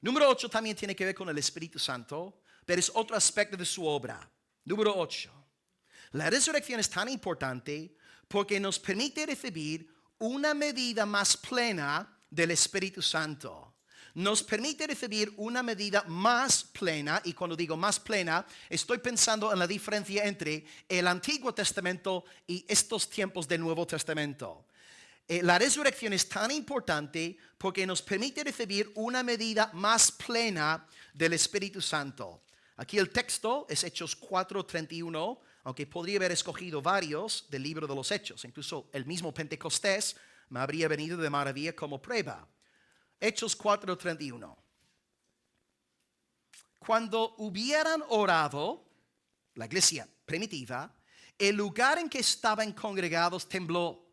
Número 8 también tiene que ver con el Espíritu Santo, pero es otro aspecto de su obra. Número 8. La resurrección es tan importante porque nos permite recibir una medida más plena del Espíritu Santo. Nos permite recibir una medida más plena, y cuando digo más plena, estoy pensando en la diferencia entre el Antiguo Testamento y estos tiempos del Nuevo Testamento. La resurrección es tan importante porque nos permite recibir una medida más plena del Espíritu Santo. Aquí el texto es Hechos 4:31, aunque podría haber escogido varios del libro de los Hechos. Incluso el mismo Pentecostés me habría venido de maravilla como prueba. Hechos 4:31. Cuando hubieran orado, la iglesia primitiva, el lugar en que estaban congregados tembló.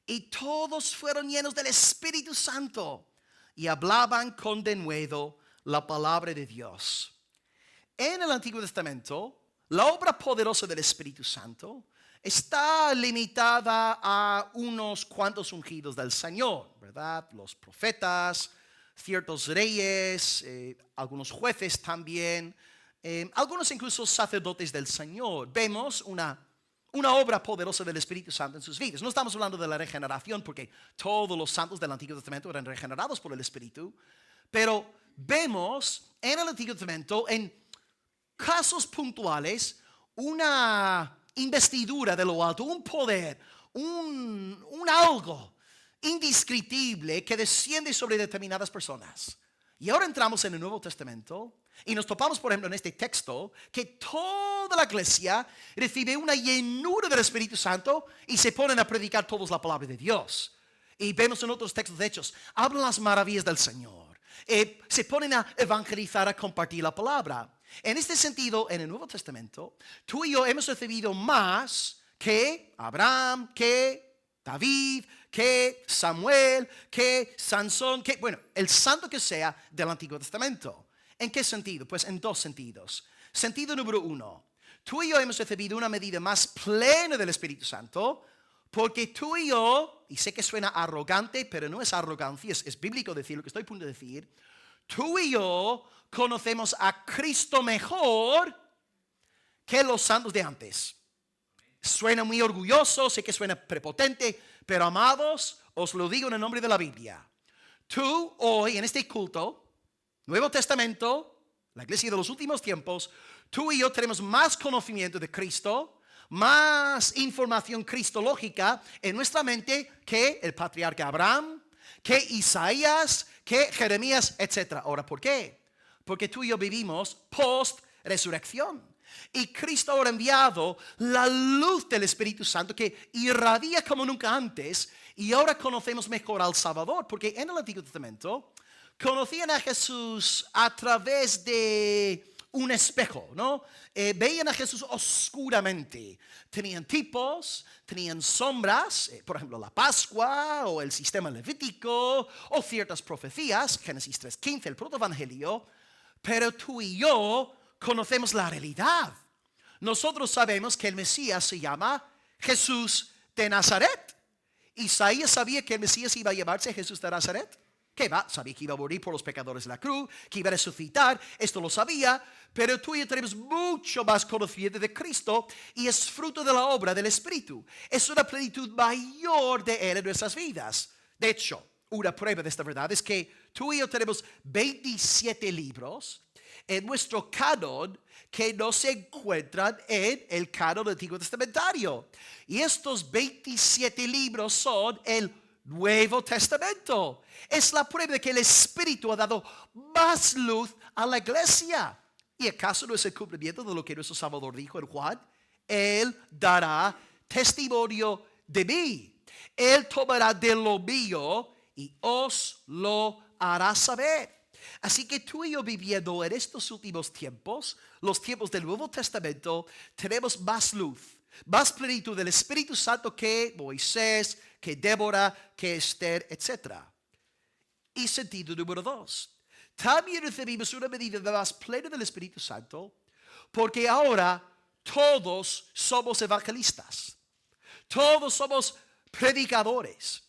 Y todos fueron llenos del Espíritu Santo y hablaban con denuedo la palabra de Dios. En el Antiguo Testamento, la obra poderosa del Espíritu Santo está limitada a unos cuantos ungidos del Señor, ¿verdad? Los profetas, ciertos reyes, algunos jueces también, algunos incluso sacerdotes del Señor. Vemos una obra poderosa del Espíritu Santo en sus vidas. No estamos hablando de la regeneración porque todos los santos del Antiguo Testamento eran regenerados por el Espíritu, pero vemos en el Antiguo Testamento, en casos puntuales, una investidura de lo alto, un poder, un algo indescriptible que desciende sobre determinadas personas. Y ahora entramos en el Nuevo Testamento y nos topamos, por ejemplo, en este texto, que toda la iglesia recibe una llenura del Espíritu Santo y se ponen a predicar todos la palabra de Dios. Y vemos en otros textos de Hechos, hablan las maravillas del Señor. Se ponen a evangelizar, a compartir la palabra. En este sentido, en el Nuevo Testamento, tú y yo hemos recibido más que Abraham, que David, que Samuel, que Sansón, que, bueno, el santo que sea del Antiguo Testamento. ¿En qué sentido? Pues en dos sentidos. Sentido número 1. Tú y yo hemos recibido una medida más plena del Espíritu Santo porque tú y yo, y sé que suena arrogante, pero no es arrogancia, es bíblico decir lo que estoy a punto de decir. Tú y yo conocemos a Cristo mejor que los santos de antes. Suena muy orgulloso, sé que suena prepotente, pero amados, os lo digo en el nombre de la Biblia. Tú hoy en este culto, Nuevo Testamento, la iglesia de los últimos tiempos, tú y yo tenemos más conocimiento de Cristo, más información cristológica en nuestra mente que el patriarca Abraham, que Isaías, que Jeremías, etc. Ahora, ¿por qué? Porque tú y yo vivimos post-resurrección. Y Cristo ahora ha enviado la luz del Espíritu Santo que irradia como nunca antes. Y ahora conocemos mejor al Salvador. Porque en el Antiguo Testamento conocían a Jesús a través de un espejo, ¿no? Veían a Jesús oscuramente. Tenían tipos, tenían sombras, por ejemplo la Pascua o el sistema levítico o ciertas profecías, Génesis 3:15, el protoevangelio. Pero tú y yo conocemos la realidad. Nosotros sabemos que el Mesías se llama Jesús de Nazaret. Isaías sabía que el Mesías iba a llamarse Jesús de Nazaret. ¿Qué va? Sabía que iba a morir por los pecadores de la cruz, que iba a resucitar, esto lo sabía, pero tú y yo tenemos mucho más conocimiento de Cristo y es fruto de la obra del Espíritu. Es una plenitud mayor de Él en nuestras vidas. De hecho, una prueba de esta verdad es que tú y yo tenemos 27 libros en nuestro canon que no se encuentran en el canon Antiguo Testamentario. Y estos 27 libros son el Nuevo Testamento. Es la prueba de que el Espíritu ha dado más luz a la iglesia. ¿Y acaso no es el cumplimiento de lo que nuestro Salvador dijo en Juan? Él dará testimonio de mí. Él tomará de lo mío y os lo hará saber. Así que tú y yo, viviendo en estos últimos tiempos, los tiempos del Nuevo Testamento, tenemos más luz, más plenitud del Espíritu Santo que Moisés, que Débora, que Esther, etc. Y sentido número 2. También recibimos una medida más plena del Espíritu Santo, porque ahora todos somos evangelistas. Todos somos predicadores.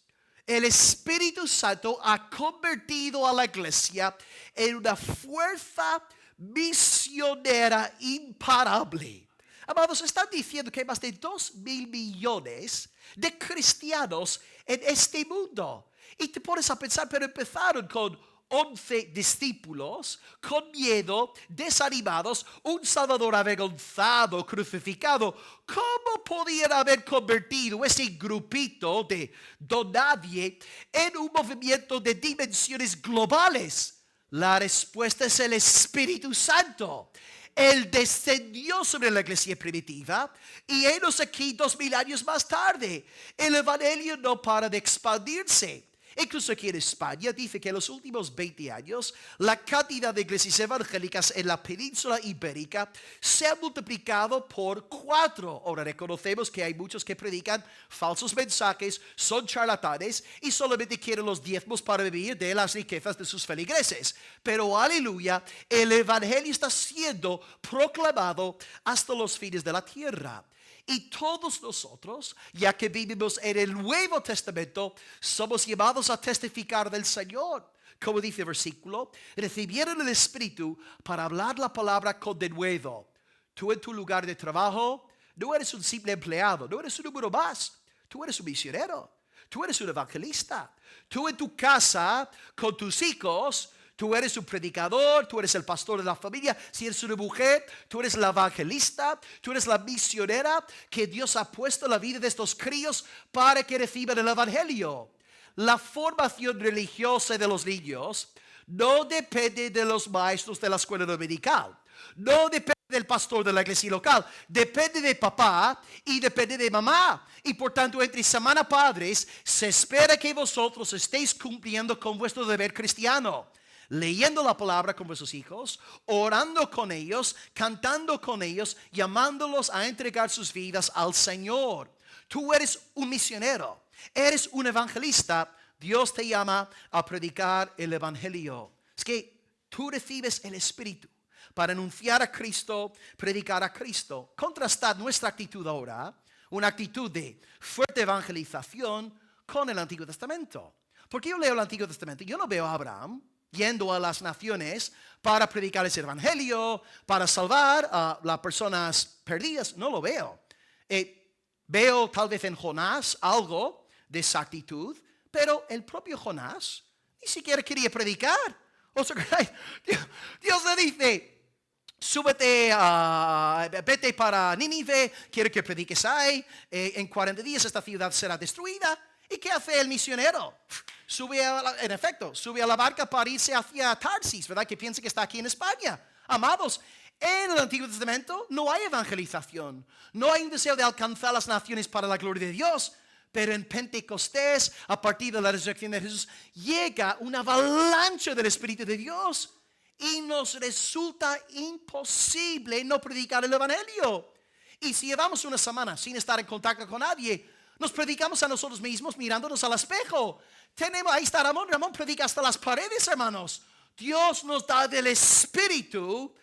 El Espíritu Santo ha convertido a la iglesia en una fuerza misionera imparable. Amados, están diciendo que hay más de 2,000 millones de cristianos en este mundo. Y te pones a pensar, pero empezaron con 11 discípulos, con miedo, desanimados, un Salvador avergonzado, crucificado. ¿Cómo podían haber convertido ese grupito de don nadie en un movimiento de dimensiones globales? La respuesta es el Espíritu Santo. Él descendió sobre la iglesia primitiva y henos aquí 2,000 años más tarde. El evangelio no para de expandirse. Incluso aquí en España dice que en los últimos 20 años la cantidad de iglesias evangélicas en la península ibérica se ha multiplicado por 4. Ahora reconocemos que hay muchos que predican falsos mensajes, son charlatanes y solamente quieren los diezmos para vivir de las riquezas de sus feligreses. Pero aleluya, el evangelio está siendo proclamado hasta los fines de la tierra. Y todos nosotros, ya que vivimos en el Nuevo Testamento, somos llamados a testificar del Señor. Como dice el versículo, recibieron el Espíritu para hablar la palabra con denuedo. Tú en tu lugar de trabajo no eres un simple empleado, no eres un número más. Tú eres un misionero, tú eres un evangelista. Tú en tu casa con tus hijos, tú eres un predicador, tú eres el pastor de la familia. Si eres una mujer, tú eres la evangelista, tú eres la misionera que Dios ha puesto en la vida de estos críos para que reciban el evangelio. La formación religiosa de los niños no depende de los maestros de la escuela dominical. No depende del pastor de la iglesia local. Depende de papá y depende de mamá. Y por tanto, entre semana padres, se espera que vosotros estéis cumpliendo con vuestro deber cristiano. Leyendo la palabra con vuestros hijos, orando con ellos, cantando con ellos, llamándolos a entregar sus vidas al Señor. Tú eres un misionero, eres un evangelista. Dios te llama a predicar el evangelio. Es que tú recibes el Espíritu para anunciar a Cristo, predicar a Cristo. Contrastad nuestra actitud ahora, una actitud de fuerte evangelización con el Antiguo Testamento. Porque yo leo el Antiguo Testamento, yo no veo a Abraham yendo a las naciones para predicar ese evangelio, para salvar a las personas perdidas. No lo veo. Veo tal vez en Jonás algo de esa actitud, pero el propio Jonás ni siquiera quería predicar. O sea, Dios le dice, súbete, vete para Nínive, quiero que prediques ahí, en 40 días esta ciudad será destruida. ¿Y qué hace el misionero? Sube a la barca para irse hacia Tarsis, ¿verdad? Que piensa que está aquí en España. Amados, en el Antiguo Testamento no hay evangelización. No hay un deseo de alcanzar las naciones para la gloria de Dios. Pero en Pentecostés, a partir de la resurrección de Jesús, llega una avalancha del Espíritu de Dios. Y nos resulta imposible no predicar el evangelio. Y si llevamos una semana sin estar en contacto con nadie, nos predicamos a nosotros mismos mirándonos al espejo. Ahí está Ramón predica hasta las paredes, hermanos. Dios nos da del Espíritu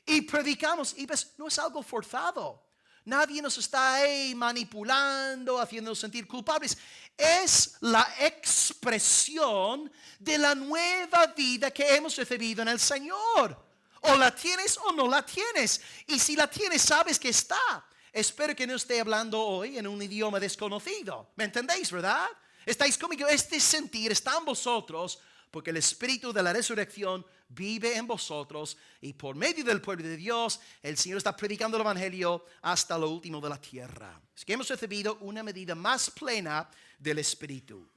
y predicamos. Y ves, no es algo forzado. Nadie nos está ahí manipulando, haciéndonos sentir culpables. Es la expresión de la nueva vida que hemos recibido en el Señor. O la tienes o no la tienes. Y si la tienes, sabes que está. Espero que no esté hablando hoy en un idioma desconocido. ¿Me entendéis, verdad? Estáis conmigo. Este sentir está en vosotros porque el Espíritu de la resurrección vive en vosotros y por medio del pueblo de Dios el Señor está predicando el evangelio hasta lo último de la tierra. Es que hemos recibido una medida más plena del Espíritu.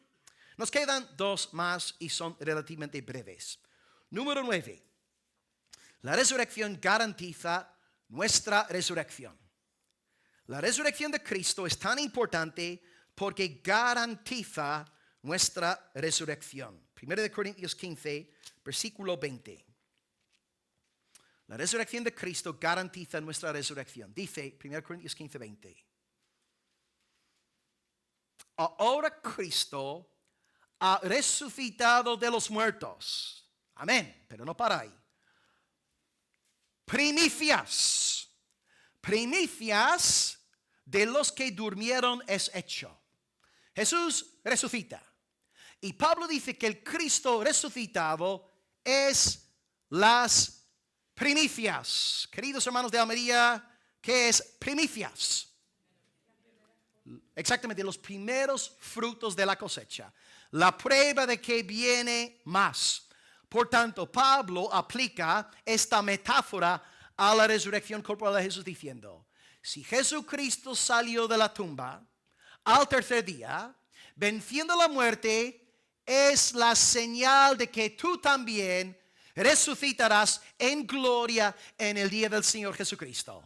Nos quedan 2 más y son relativamente breves. Número 9. La resurrección garantiza nuestra resurrección. La resurrección de Cristo es tan importante porque garantiza nuestra resurrección. 1 Corintios 15, versículo 20. La resurrección de Cristo garantiza nuestra resurrección. Dice 1 Corintios 15, 20. Ahora Cristo ha resucitado de los muertos. Amén. Pero no para ahí. Primicias de los que durmieron es hecho. Jesús resucita. Y Pablo dice que el Cristo resucitado es las primicias. Queridos hermanos de Almería, ¿qué es primicias? Exactamente, los primeros frutos de la cosecha. La prueba de que viene más. Por tanto, Pablo aplica esta metáfora a la resurrección corporal de Jesús diciendo, si Jesucristo salió de la tumba al tercer día, venciendo la muerte, es la señal de que tú también resucitarás en gloria en el día del Señor Jesucristo.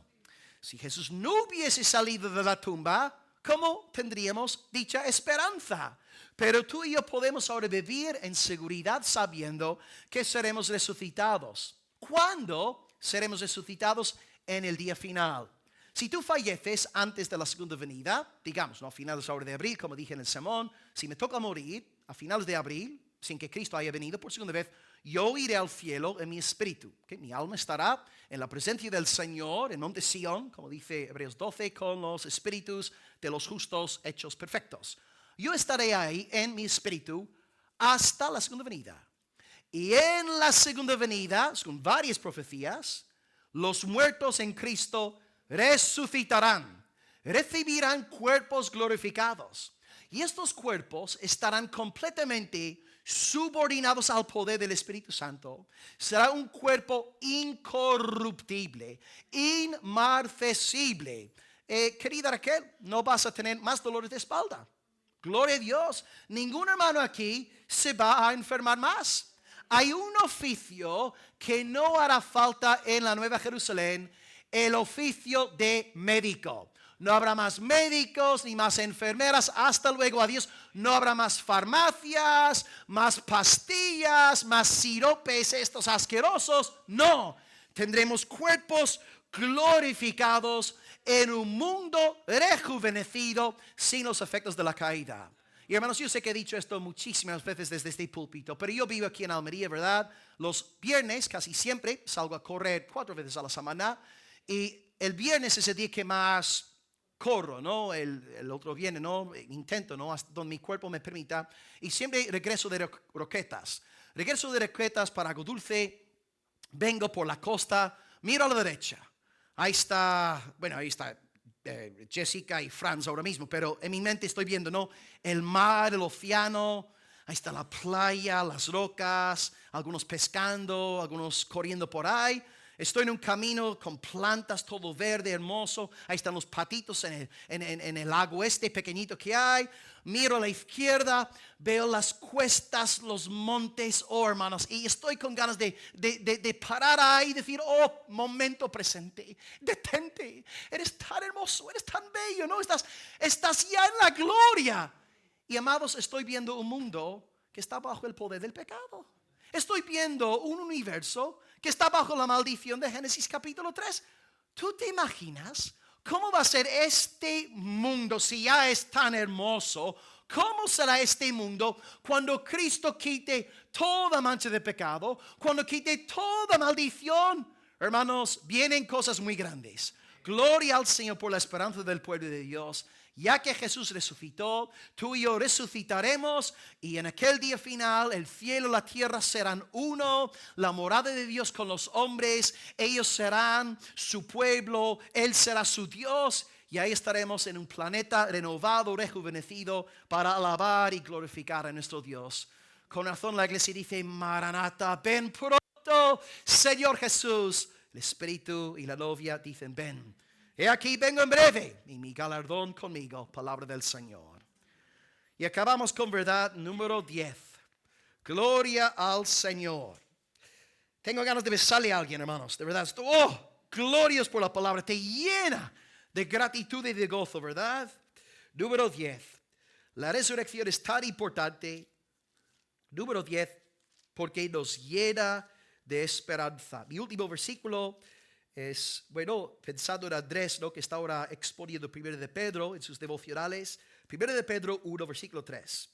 Si Jesús no hubiese salido de la tumba, ¿cómo tendríamos dicha esperanza? Pero tú y yo podemos ahora vivir en seguridad sabiendo que seremos resucitados. ¿Cuándo seremos resucitados? En el día final. Si tú falleces antes de la segunda venida, digamos, a finales ahora de abril, como dije en el sermón, si me toca morir a finales de abril, sin que Cristo haya venido por segunda vez, yo iré al cielo en mi espíritu. ¿Okay? Mi alma estará en la presencia del Señor, en monte Sión, como dice Hebreos 12, con los espíritus de los justos hechos perfectos. Yo estaré ahí en mi espíritu hasta la segunda venida. Y en la segunda venida, según varias profecías, los muertos en Cristo resucitarán, recibirán cuerpos glorificados. Y estos cuerpos estarán completamente subordinados al poder del Espíritu Santo. Será un cuerpo incorruptible, inmarcesible. Querida Raquel, no vas a tener más dolores de espalda. Gloria a Dios. Ningún hermano aquí se va a enfermar más. Hay un oficio que no hará falta en la Nueva Jerusalén, el oficio de médico. No habrá más médicos ni más enfermeras. Hasta luego, adiós. No habrá más farmacias, más pastillas, más siropes estos asquerosos. No. Tendremos cuerpos glorificados en un mundo rejuvenecido sin los efectos de la caída. Y hermanos, yo sé que he dicho esto muchísimas veces desde este púlpito, pero yo vivo aquí en Almería, ¿verdad? Los viernes casi siempre salgo a correr 4 veces a la semana y el viernes es el día que más corro, ¿no? El otro viernes, ¿no? Intento, ¿no? Hasta donde mi cuerpo me permita. Y siempre regreso de Roquetas. Regreso de Roquetas para Agua Dulce. Vengo por la costa. Miro a la derecha. Ahí está Jessica y Franz ahora mismo. Pero en mi mente estoy viendo, ¿no? El mar, el océano. Ahí está la playa, las rocas. Algunos pescando, algunos corriendo por ahí. Estoy en un camino con plantas, todo verde, hermoso. Ahí están los patitos en el lago este pequeñito que hay. Miro a la izquierda, veo las cuestas, los montes, oh hermanos. Y estoy con ganas de parar ahí y decir, oh, momento presente. Detente, eres tan hermoso, eres tan bello, ¿no? Estás ya en la gloria. Y amados, estoy viendo un mundo que está bajo el poder del pecado. Estoy viendo un universo que está bajo la maldición de Génesis capítulo 3. ¿Tú te imaginas cómo va a ser este mundo si ya es tan hermoso? ¿Cómo será este mundo cuando Cristo quite toda mancha de pecado? Cuando quite toda maldición. Hermanos, vienen cosas muy grandes. Gloria al Señor por la esperanza del pueblo de Dios. Ya que Jesús resucitó, tú y yo resucitaremos y en aquel día final el cielo y la tierra serán uno, la morada de Dios con los hombres, ellos serán su pueblo, Él será su Dios y ahí estaremos en un planeta renovado, rejuvenecido para alabar y glorificar a nuestro Dios. Con razón la iglesia dice, Maranata, ven pronto, Señor Jesús. El Espíritu y la novia dicen, ven. He aquí, vengo en breve, y mi galardón conmigo, palabra del Señor. Y acabamos con verdad número 10. Gloria al Señor. Tengo ganas de besarle a alguien, hermanos. De verdad, glorias por la palabra. Te llena de gratitud y de gozo, ¿verdad? Número 10. La resurrección es tan importante. Número 10, porque nos llena de esperanza. Mi último versículo es, bueno, pensando en Andrés, ¿no?, que está ahora exponiendo 1 de Pedro en sus devocionales. 1 de Pedro 1, versículo 3.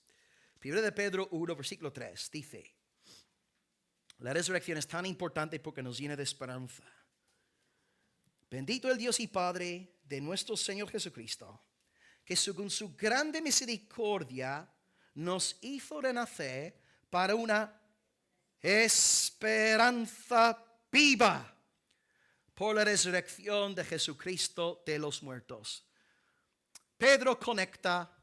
1 de Pedro 1, versículo 3, dice: la resurrección es tan importante porque nos llena de esperanza. Bendito el Dios y Padre de nuestro Señor Jesucristo, que según su grande misericordia nos hizo renacer para una esperanza viva por la resurrección de Jesucristo de los muertos. Pedro conecta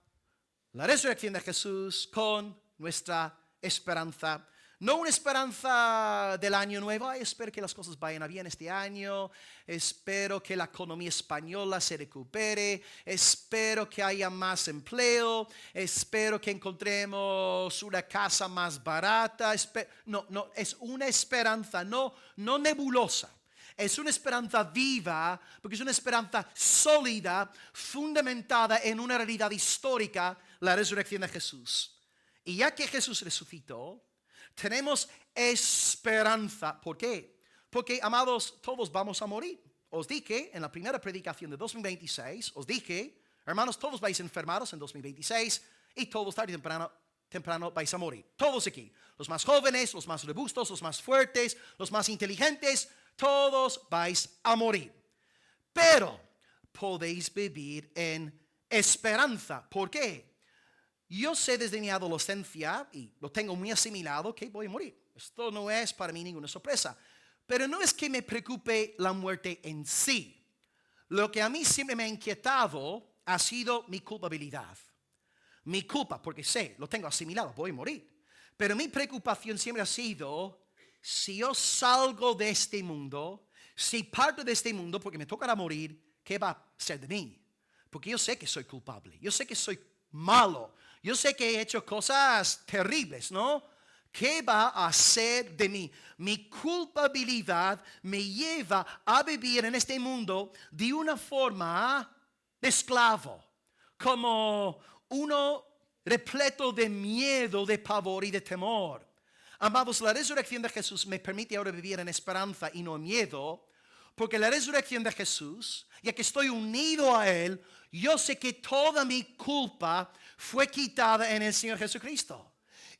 la resurrección de Jesús con nuestra esperanza. No una esperanza del año nuevo. Ay, espero que las cosas vayan bien este año. Espero que la economía española se recupere. Espero que haya más empleo. Espero que encontremos una casa más barata. No, es una esperanza, no nebulosa. Es una esperanza viva, porque es una esperanza sólida, fundamentada en una realidad histórica, la resurrección de Jesús. Y ya que Jesús resucitó, tenemos esperanza. ¿Por qué? Porque, amados, todos vamos a morir. Os dije en la primera predicación de 2026, os dije, hermanos, todos vais enfermados en 2026 y todos tarde o temprano vais a morir. Todos aquí, los más jóvenes, los más robustos, los más fuertes, los más inteligentes, todos vais a morir. Pero podéis vivir en esperanza. ¿Por qué? Yo sé desde mi adolescencia, y lo tengo muy asimilado, que voy a morir. Esto no es para mí ninguna sorpresa. Pero no es que me preocupe la muerte en sí. Lo que a mí siempre me ha inquietado ha sido mi culpabilidad. Mi culpa, porque sé, lo tengo asimilado, voy a morir. Pero mi preocupación siempre ha sido, si yo salgo de este mundo, si parto de este mundo porque me tocará morir, ¿qué va a ser de mí? Porque yo sé que soy culpable, yo sé que soy malo, yo sé que he hecho cosas terribles, ¿no? ¿Qué va a ser de mí? Mi culpabilidad me lleva a vivir en este mundo de una forma de esclavo, como uno repleto de miedo, de pavor y de temor. Amados, la resurrección de Jesús me permite ahora vivir en esperanza y no en miedo, porque la resurrección de Jesús, ya que estoy unido a Él, yo sé que toda mi culpa fue quitada en el Señor Jesucristo.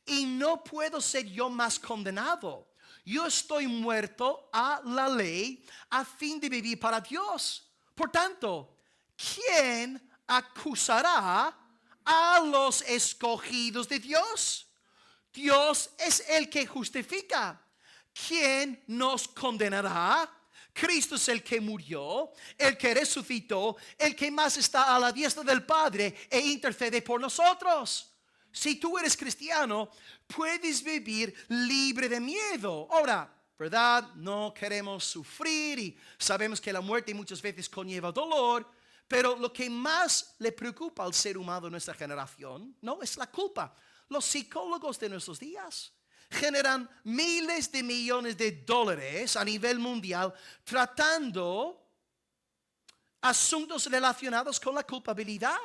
Y no puedo ser yo más condenado. Yo estoy muerto a la ley a fin de vivir para Dios. Por tanto, ¿quién acusará a los escogidos de Dios? Dios es el que justifica. ¿Quién nos condenará? Cristo es el que murió, el que resucitó, el que más está a la diestra del Padre e intercede por nosotros. Si tú eres cristiano, puedes vivir libre de miedo. Ahora, ¿verdad? No queremos sufrir y sabemos que la muerte muchas veces conlleva dolor, pero lo que más le preocupa al ser humano de nuestra generación, no es la culpa. Los psicólogos de nuestros días generan miles de millones de dólares a nivel mundial tratando asuntos relacionados con la culpabilidad.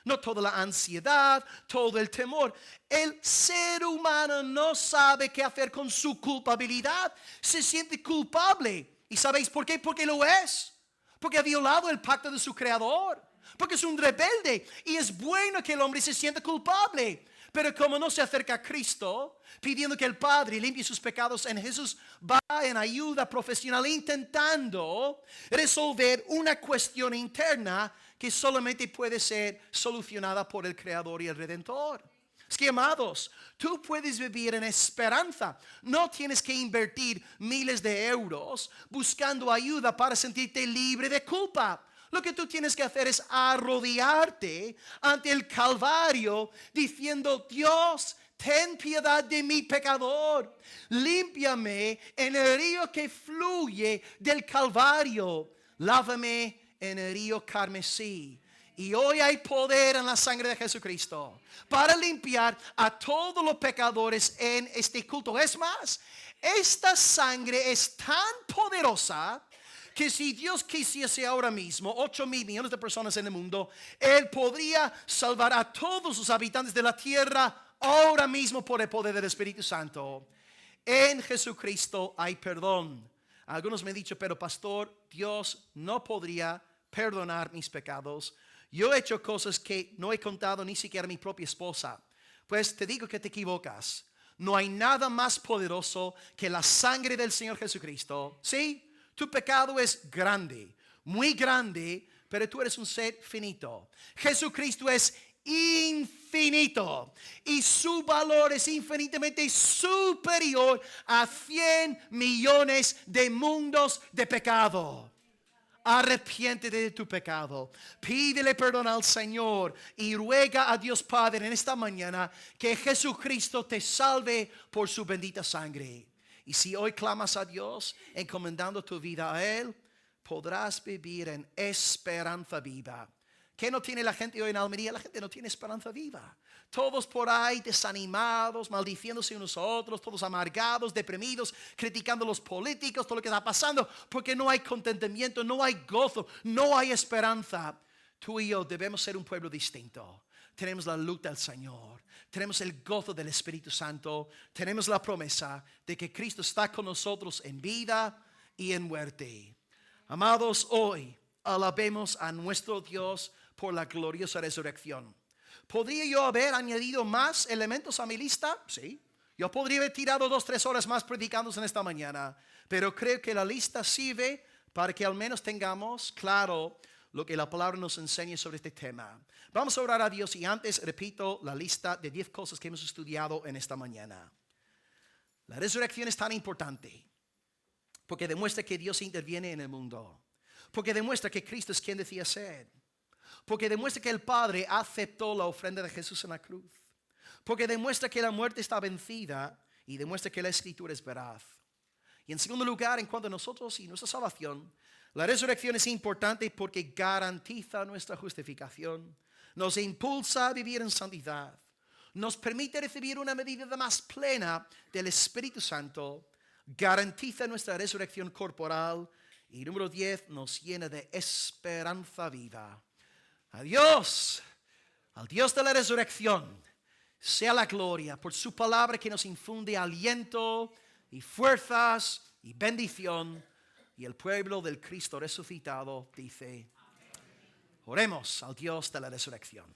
No toda la ansiedad, todo el temor. El ser humano no sabe qué hacer con su culpabilidad. Se siente culpable. ¿Y sabéis por qué? Porque lo es. Porque ha violado el pacto de su creador. Porque es un rebelde. Y es bueno que el hombre se sienta culpable. Pero como no se acerca a Cristo, pidiendo que el Padre limpie sus pecados en Jesús, va en ayuda profesional intentando resolver una cuestión interna que solamente puede ser solucionada por el Creador y el Redentor. Es que, amados, tú puedes vivir en esperanza. No tienes que invertir miles de euros buscando ayuda para sentirte libre de culpa. Lo que tú tienes que hacer es arrodillarte ante el Calvario diciendo: Dios, ten piedad de mi pecador. Límpiame en el río que fluye del Calvario. Lávame en el río carmesí. Y hoy hay poder en la sangre de Jesucristo para limpiar a todos los pecadores en este culto. Es más, esta sangre es tan poderosa que si Dios quisiese ahora mismo 8.000.000.000 de personas en el mundo, Él podría salvar a todos los habitantes de la tierra ahora mismo por el poder del Espíritu Santo. En Jesucristo hay perdón. Algunos me han dicho, pero pastor, Dios no podría perdonar mis pecados. Yo he hecho cosas que no he contado ni siquiera a mi propia esposa. Pues te digo que te equivocas. No hay nada más poderoso que la sangre del Señor Jesucristo. Sí, tu pecado es grande, muy grande, pero tú eres un ser finito. Jesucristo es infinito y su valor es infinitamente superior a 100 millones de mundos de pecado. Arrepiéntete de tu pecado, pídele perdón al Señor y ruega a Dios Padre en esta mañana que Jesucristo te salve por su bendita sangre. Y si hoy clamas a Dios encomendando tu vida a Él, podrás vivir en esperanza viva. ¿Qué no tiene la gente hoy en Almería? La gente no tiene esperanza viva. Todos por ahí desanimados, maldiciéndose unos a otros, todos amargados, deprimidos, criticando a los políticos, todo lo que está pasando, porque no hay contentamiento, no hay gozo, no hay esperanza. Tú y yo debemos ser un pueblo distinto. Tenemos la luz del Señor, tenemos el gozo del Espíritu Santo, tenemos la promesa de que Cristo está con nosotros en vida y en muerte. Amados, hoy alabemos a nuestro Dios por la gloriosa resurrección. ¿Podría yo haber añadido más elementos a mi lista? Sí. Yo podría haber tirado 2-3 horas más predicando en esta mañana, pero creo que la lista sirve para que al menos tengamos claro lo que la palabra nos enseña sobre este tema. Vamos a orar a Dios y antes repito la lista de 10 cosas que hemos estudiado en esta mañana. La resurrección es tan importante porque demuestra que Dios interviene en el mundo, porque demuestra que Cristo es quien decía ser, porque demuestra que el Padre aceptó la ofrenda de Jesús en la cruz, porque demuestra que la muerte está vencida y demuestra que la Escritura es veraz. Y en segundo lugar, en cuanto a nosotros y nuestra salvación, la resurrección es importante porque garantiza nuestra justificación, nos impulsa a vivir en santidad, nos permite recibir una medida más plena del Espíritu Santo, garantiza nuestra resurrección corporal y número 10, nos llena de esperanza viva. A Dios, al Dios de la resurrección, sea la gloria por su palabra que nos infunde aliento y fuerzas y bendición. Y el pueblo del Cristo resucitado dice, oremos al Dios de la resurrección.